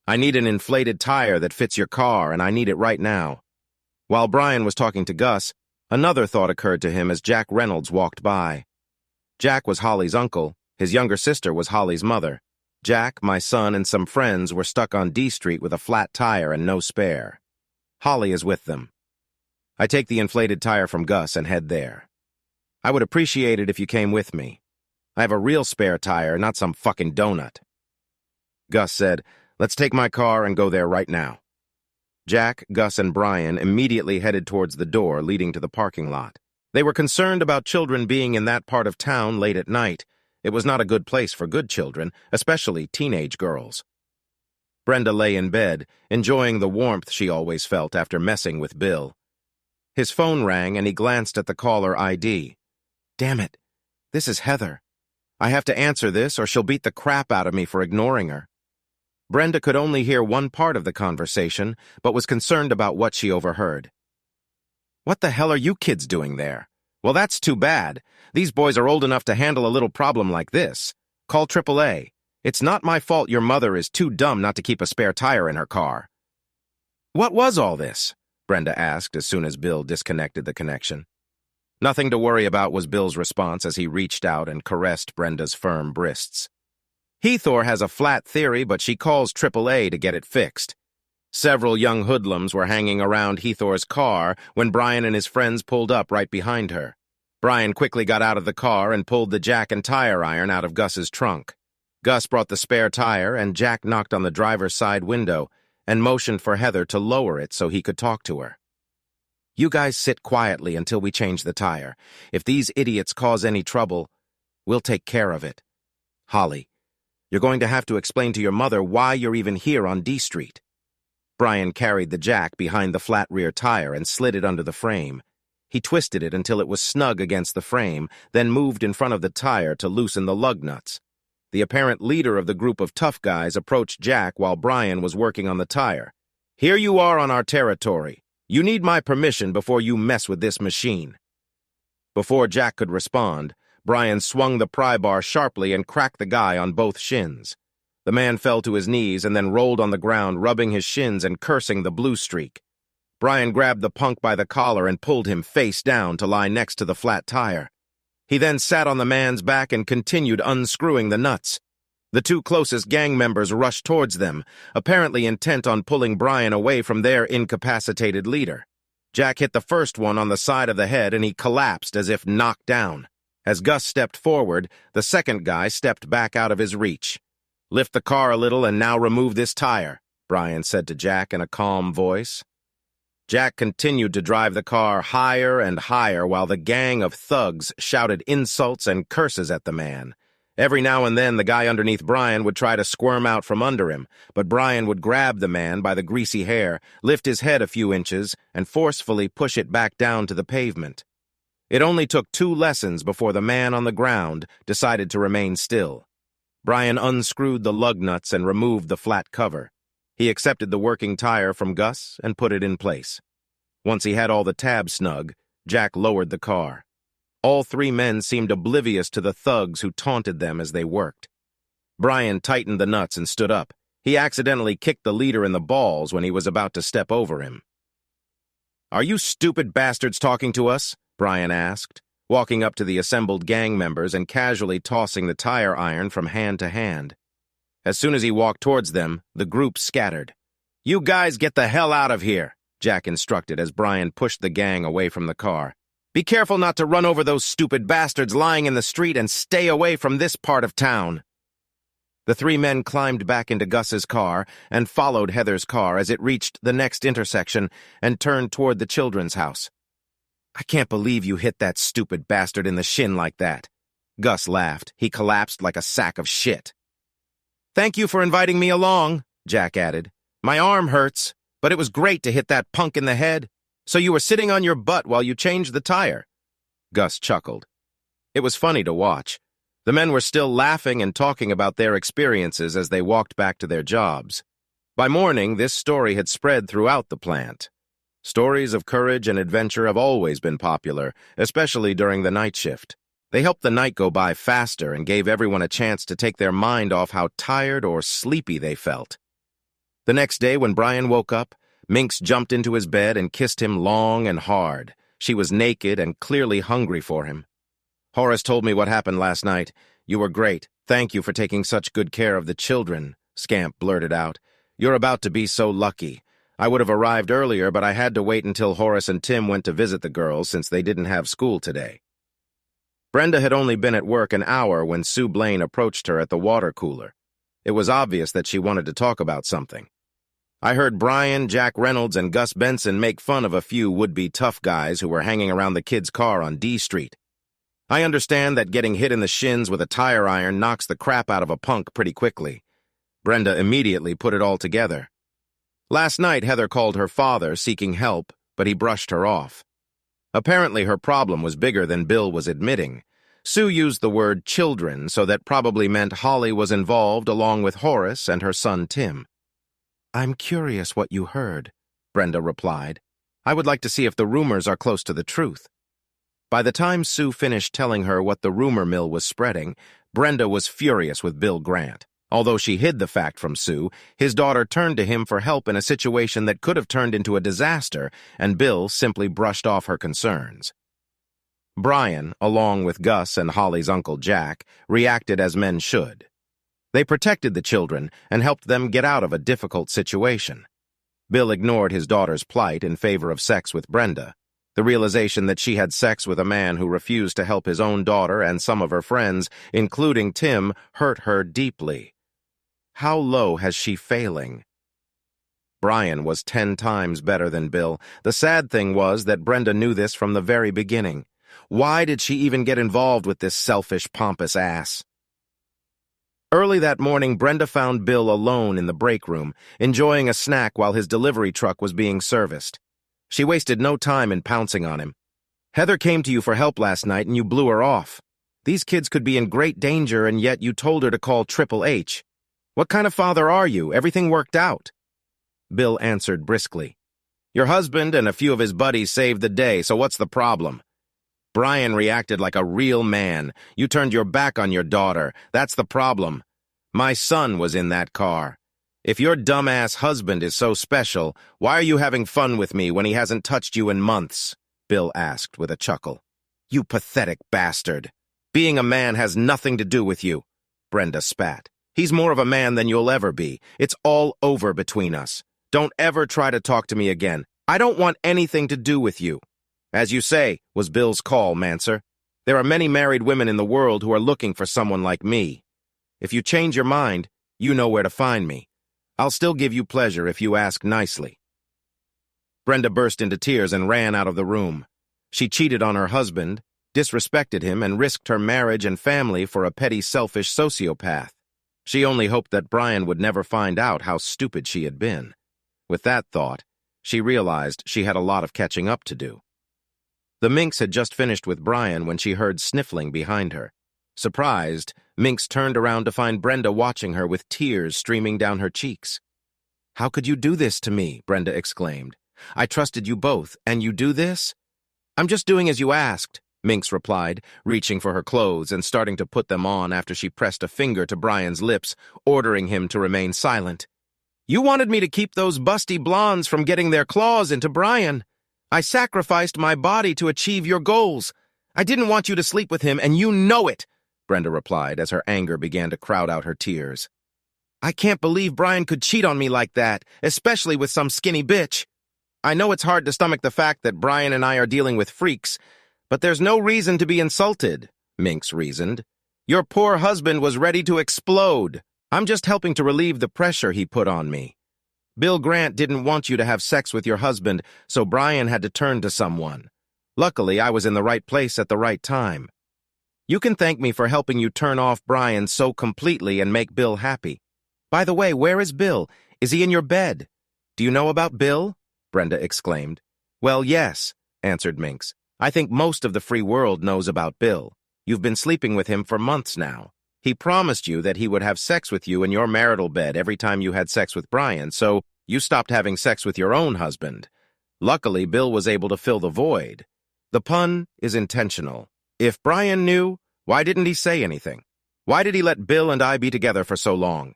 "I need an inflated tire that fits your car, and I need it right now." While Brian was talking to Gus, another thought occurred to him as Jack Reynolds walked by. Jack was Holly's uncle. His younger sister was Holly's mother. Jack, my son, and some friends were stuck on D Street with a flat tire and no spare. Holly is with them. I take the inflated tire from Gus and head there. I would appreciate it if you came with me. I have a real spare tire, not some fucking donut. Gus said, "Let's take my car and go there right now." Jack, Gus, and Brian immediately headed towards the door leading to the parking lot. They were concerned about children being in that part of town late at night. It was not a good place for good children, especially teenage girls. Brenda lay in bed, enjoying the warmth she always felt after messing with Bill. His phone rang and he glanced at the caller ID. "Damn it, this is Heather. I have to answer this or she'll beat the crap out of me for ignoring her." Brenda could only hear one part of the conversation, but was concerned about what she overheard. "What the hell are you kids doing there?" "Well, that's too bad. These boys are old enough to handle a little problem like this. Call AAA. It's not my fault your mother is too dumb not to keep a spare tire in her car." "What was all this?" Brenda asked as soon as Bill disconnected the connection. "Nothing to worry about," was Bill's response as he reached out and caressed Brenda's firm breasts. "Heathor has a flat theory, but she calls AAA to get it fixed." Several young hoodlums were hanging around Heathor's car when Brian and his friends pulled up right behind her. Brian quickly got out of the car and pulled the jack and tire iron out of Gus's trunk. Gus brought the spare tire, and Jack knocked on the driver's side window and motioned for Heather to lower it so he could talk to her. "You guys sit quietly until we change the tire. If these idiots cause any trouble, we'll take care of it. Holly, you're going to have to explain to your mother why you're even here on D Street." Brian carried the jack behind the flat rear tire and slid it under the frame. He twisted it until it was snug against the frame, then moved in front of the tire to loosen the lug nuts. The apparent leader of the group of tough guys approached Jack while Brian was working on the tire. "Here you are on our territory. You need my permission before you mess with this machine." Before Jack could respond, Brian swung the pry bar sharply and cracked the guy on both shins. The man fell to his knees and then rolled on the ground, rubbing his shins and cursing the blue streak. Brian grabbed the punk by the collar and pulled him face down to lie next to the flat tire. He then sat on the man's back and continued unscrewing the nuts. The two closest gang members rushed towards them, apparently intent on pulling Brian away from their incapacitated leader. Jack hit the first one on the side of the head and he collapsed as if knocked down. As Gus stepped forward, the second guy stepped back out of his reach. "Lift the car a little and now remove this tire," Brian said to Jack in a calm voice. Jack continued to drive the car higher and higher while the gang of thugs shouted insults and curses at the man. Every now and then the guy underneath Brian would try to squirm out from under him, but Brian would grab the man by the greasy hair, lift his head a few inches, and forcefully push it back down to the pavement. It only took 2 lessons before the man on the ground decided to remain still. Brian unscrewed the lug nuts and removed the flat cover. He accepted the working tire from Gus and put it in place. Once he had all the tabs snug, Jack lowered the car. All three men seemed oblivious to the thugs who taunted them as they worked. Brian tightened the nuts and stood up. He accidentally kicked the leader in the balls when he was about to step over him. "Are you stupid bastards talking to us?" Brian asked, walking up to the assembled gang members and casually tossing the tire iron from hand to hand. As soon as he walked towards them, the group scattered. "You guys get the hell out of here," Jack instructed as Brian pushed the gang away from the car. "Be careful not to run over those stupid bastards lying in the street and stay away from this part of town." The three men climbed back into Gus's car and followed Heather's car as it reached the next intersection and turned toward the children's house. "I can't believe you hit that stupid bastard in the shin like that." Gus laughed. He collapsed like a sack of shit. "Thank you for inviting me along," Jack added. "My arm hurts, but it was great to hit that punk in the head. So you were sitting on your butt while you changed the tire?" Gus chuckled. It was funny to watch. The men were still laughing and talking about their experiences as they walked back to their jobs. By morning, this story had spread throughout the plant. Stories of courage and adventure have always been popular, especially during the night shift. They helped the night go by faster and gave everyone a chance to take their mind off how tired or sleepy they felt. The next day, when Brian woke up, Minx jumped into his bed and kissed him long and hard. She was naked and clearly hungry for him. "Horace told me what happened last night. You were great. Thank you for taking such good care of the children," Scamp blurted out. "You're about to be so lucky. I would have arrived earlier, but I had to wait until Horace and Tim went to visit the girls since they didn't have school today." Brenda had only been at work an hour when Sue Blaine approached her at the water cooler. It was obvious that she wanted to talk about something. "I heard Brian, Jack Reynolds, and Gus Benson make fun of a few would-be tough guys who were hanging around the kid's car on D Street. I understand that getting hit in the shins with a tire iron knocks the crap out of a punk pretty quickly." Brenda immediately put it all together. Last night, Heather called her father seeking help, but he brushed her off. Apparently, her problem was bigger than Bill was admitting. Sue used the word children, so that probably meant Holly was involved along with Horace and her son Tim. "I'm curious what you heard," Brenda replied. "I would like to see if the rumors are close to the truth." By the time Sue finished telling her what the rumor mill was spreading, Brenda was furious with Bill Grant. Although she hid the fact from Sue, his daughter turned to him for help in a situation that could have turned into a disaster, and Bill simply brushed off her concerns. Brian, along with Gus and Holly's Uncle Jack, reacted as men should. They protected the children and helped them get out of a difficult situation. Bill ignored his daughter's plight in favor of sex with Brenda. The realization that she had sex with a man who refused to help his own daughter and some of her friends, including Tim, hurt her deeply. How low has she failing? Brian was 10 times better than Bill. The sad thing was that Brenda knew this from the very beginning. Why did she even get involved with this selfish, pompous ass? Early that morning, Brenda found Bill alone in the break room, enjoying a snack while his delivery truck was being serviced. She wasted no time in pouncing on him. "Heather came to you for help last night and you blew her off. These kids could be in great danger and yet you told her to call Triple H. What kind of father are you? Everything worked out." Bill answered briskly. "Your husband and a few of his buddies saved the day, so what's the problem?" Brian reacted like a real man. "You turned your back on your daughter. That's the problem. My son was in that car. If your dumbass husband is so special, why are you having fun with me when he hasn't touched you in months?" Bill asked with a chuckle. "You pathetic bastard. Being a man has nothing to do with you," Brenda spat. "He's more of a man than you'll ever be. It's all over between us. Don't ever try to talk to me again. I don't want anything to do with you." "As you say," was Bill's call, Manser. "There are many married women in the world who are looking for someone like me. If you change your mind, you know where to find me. I'll still give you pleasure if you ask nicely." Brenda burst into tears and ran out of the room. She cheated on her husband, disrespected him, and risked her marriage and family for a petty, selfish sociopath. She only hoped that Brian would never find out how stupid she had been. With that thought, she realized she had a lot of catching up to do. The minx had just finished with Brian when she heard sniffling behind her. Surprised, Minx turned around to find Brenda watching her with tears streaming down her cheeks. "How could you do this to me?" Brenda exclaimed. "I trusted you both, and you do this?" "I'm just doing as you asked," Minx replied, reaching for her clothes and starting to put them on after she pressed a finger to Brian's lips, ordering him to remain silent. "You wanted me to keep those busty blondes from getting their claws into Brian. I sacrificed my body to achieve your goals. I didn't want you to sleep with him, and you know it," Brenda replied as her anger began to crowd out her tears. "I can't believe Brian could cheat on me like that, especially with some skinny bitch. I know it's hard to stomach the fact that Brian and I are dealing with freaks, but there's no reason to be insulted," Minx reasoned. "Your poor husband was ready to explode. I'm just helping to relieve the pressure he put on me. Bill Grant didn't want you to have sex with your husband, so Brian had to turn to someone. Luckily, I was in the right place at the right time. You can thank me for helping you turn off Brian so completely and make Bill happy. By the way, where is Bill? Is he in your bed? Do you know about Bill?" Brenda exclaimed. "Well, yes," answered Minx. "I think most of the free world knows about Bill. You've been sleeping with him for months now. He promised you that he would have sex with you in your marital bed every time you had sex with Brian, so you stopped having sex with your own husband. Luckily, Bill was able to fill the void. The pun is intentional. If Brian knew, why didn't he say anything? Why did he let Bill and I be together for so long?"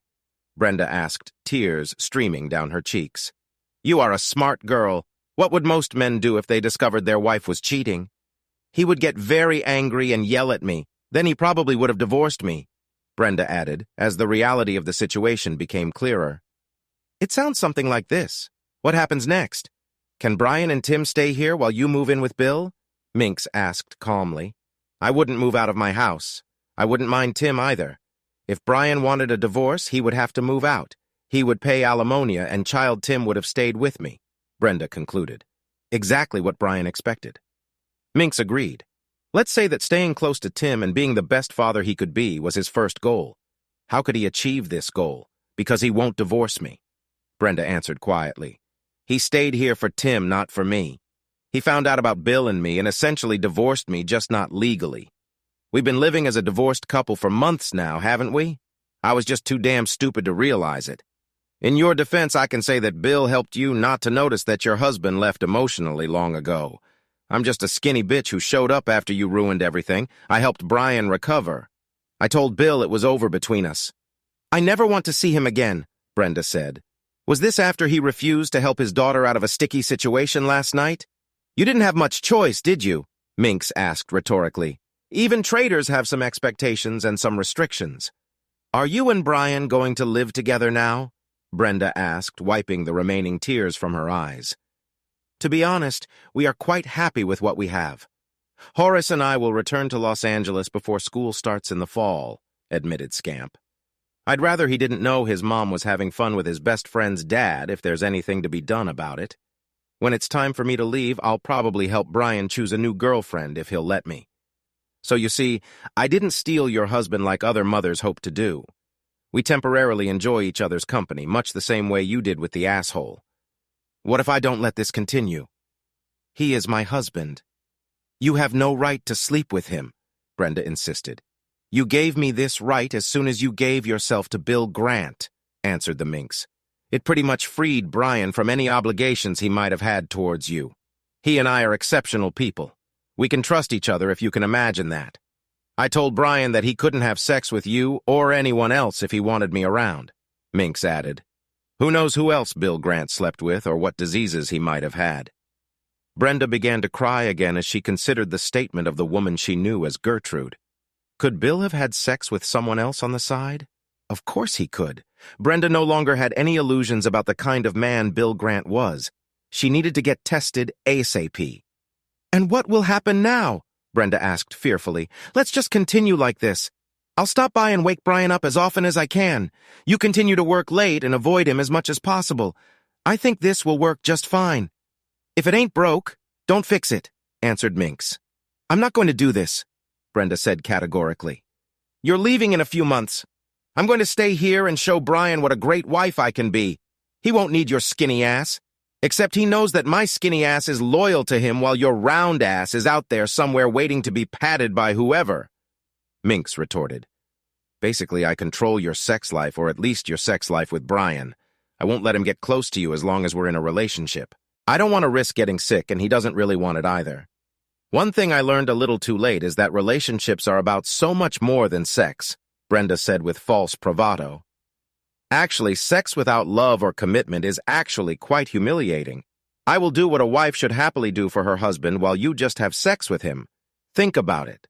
Brenda asked, tears streaming down her cheeks. "You are a smart girl. What would most men do if they discovered their wife was cheating?" "He would get very angry and yell at me. Then he probably would have divorced me," Brenda added, as the reality of the situation became clearer. "It sounds something like this. What happens next? Can Brian and Tim stay here while you move in with Bill?" Minx asked calmly. "I wouldn't move out of my house. I wouldn't mind Tim either. If Brian wanted a divorce, he would have to move out. He would pay alimony, and child Tim would have stayed with me," Brenda concluded. Exactly what Brian expected. Minx agreed. Let's say that staying close to Tim and being the best father he could be was his first goal. How could he achieve this goal? Because he won't divorce me. Brenda answered quietly. "He stayed here for Tim, not for me. He found out about Bill and me and essentially divorced me, just not legally. We've been living as a divorced couple for months now, haven't we? I was just too damn stupid to realize it. In your defense, I can say that Bill helped you not to notice that your husband left emotionally long ago. I'm just a skinny bitch who showed up after you ruined everything. I helped Brian recover. I told Bill it was over between us." "I never want to see him again," Brenda said. "Was this after he refused to help his daughter out of a sticky situation last night?" "You didn't have much choice, did you?" Minx asked rhetorically. "Even traitors have some expectations and some restrictions." "Are you and Brian going to live together now?" Brenda asked, wiping the remaining tears from her eyes. "To be honest, we are quite happy with what we have. Horace and I will return to Los Angeles before school starts in the fall," admitted Scamp. "I'd rather he didn't know his mom was having fun with his best friend's dad if there's anything to be done about it. When it's time for me to leave, I'll probably help Brian choose a new girlfriend if he'll let me. So you see, I didn't steal your husband like other mothers hope to do. We temporarily enjoy each other's company, much the same way you did with the asshole. What if I don't let this continue? He is my husband." "You have no right to sleep with him," Brenda insisted. "You gave me this right as soon as you gave yourself to Bill Grant," answered the Minx. "It pretty much freed Brian from any obligations he might have had towards you. He and I are exceptional people. We can trust each other if you can imagine that. I told Brian that he couldn't have sex with you or anyone else if he wanted me around," Minx added. "Who knows who else Bill Grant slept with or what diseases he might have had." Brenda began to cry again as she considered the statement of the woman she knew as Gertrude. Could Bill have had sex with someone else on the side? Of course he could. Brenda no longer had any illusions about the kind of man Bill Grant was. She needed to get tested ASAP. "And what will happen now?" Brenda asked fearfully. "Let's just continue like this. I'll stop by and wake Brian up as often as I can. You continue to work late and avoid him as much as possible. I think this will work just fine." "If it ain't broke, don't fix it," answered Minx. "I'm not going to do this," Brenda said categorically. "You're leaving in a few months. I'm going to stay here and show Brian what a great wife I can be. He won't need your skinny ass. Except he knows that my skinny ass is loyal to him while your round ass is out there somewhere waiting to be patted by whoever." Minx retorted. Basically, I control your sex life, or at least your sex life with Brian. I won't let him get close to you as long as we're in a relationship. I don't want to risk getting sick, and he doesn't really want it either. One thing I learned a little too late is that relationships are about so much more than sex, Brenda said with false bravado. Actually, sex without love or commitment is actually quite humiliating. I will do what a wife should happily do for her husband while you just have sex with him. Think about it.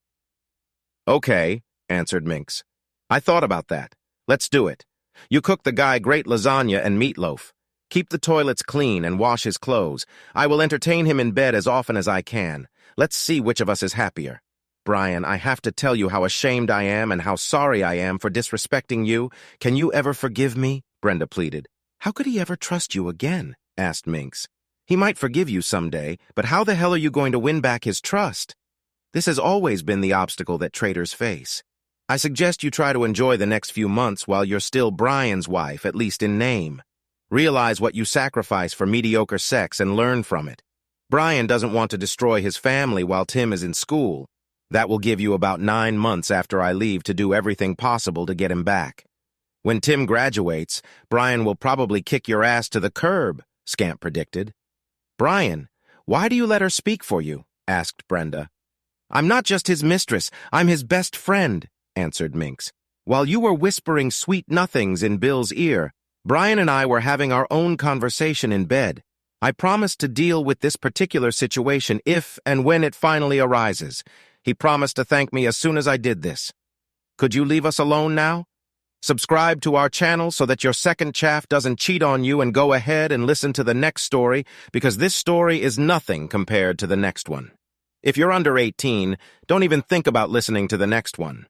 Okay, answered Minx. I thought about that. Let's do it. You cook the guy great lasagna and meatloaf. Keep the toilets clean and wash his clothes. I will entertain him in bed as often as I can. Let's see which of us is happier. Brian, I have to tell you how ashamed I am and how sorry I am for disrespecting you. Can you ever forgive me? Brenda pleaded. How could he ever trust you again? Asked Minx. He might forgive you someday, but how the hell are you going to win back his trust? This has always been the obstacle that traitors face. I suggest you try to enjoy the next few months while you're still Brian's wife, at least in name. Realize what you sacrifice for mediocre sex and learn from it. Brian doesn't want to destroy his family while Tim is in school. That will give you about 9 months after I leave to do everything possible to get him back. When Tim graduates, Brian will probably kick your ass to the curb, Scamp predicted. Brian, why do you let her speak for you? Asked Brenda. I'm not just his mistress, I'm his best friend, answered Minx. While you were whispering sweet nothings in Bill's ear, Brian and I were having our own conversation in bed. I promised to deal with this particular situation if and when it finally arises. He promised to thank me as soon as I did this. Could you leave us alone now? Subscribe to our channel so that your second chaff doesn't cheat on you, and go ahead and listen to the next story, because this story is nothing compared to the next one. If you're under 18, don't even think about listening to the next one.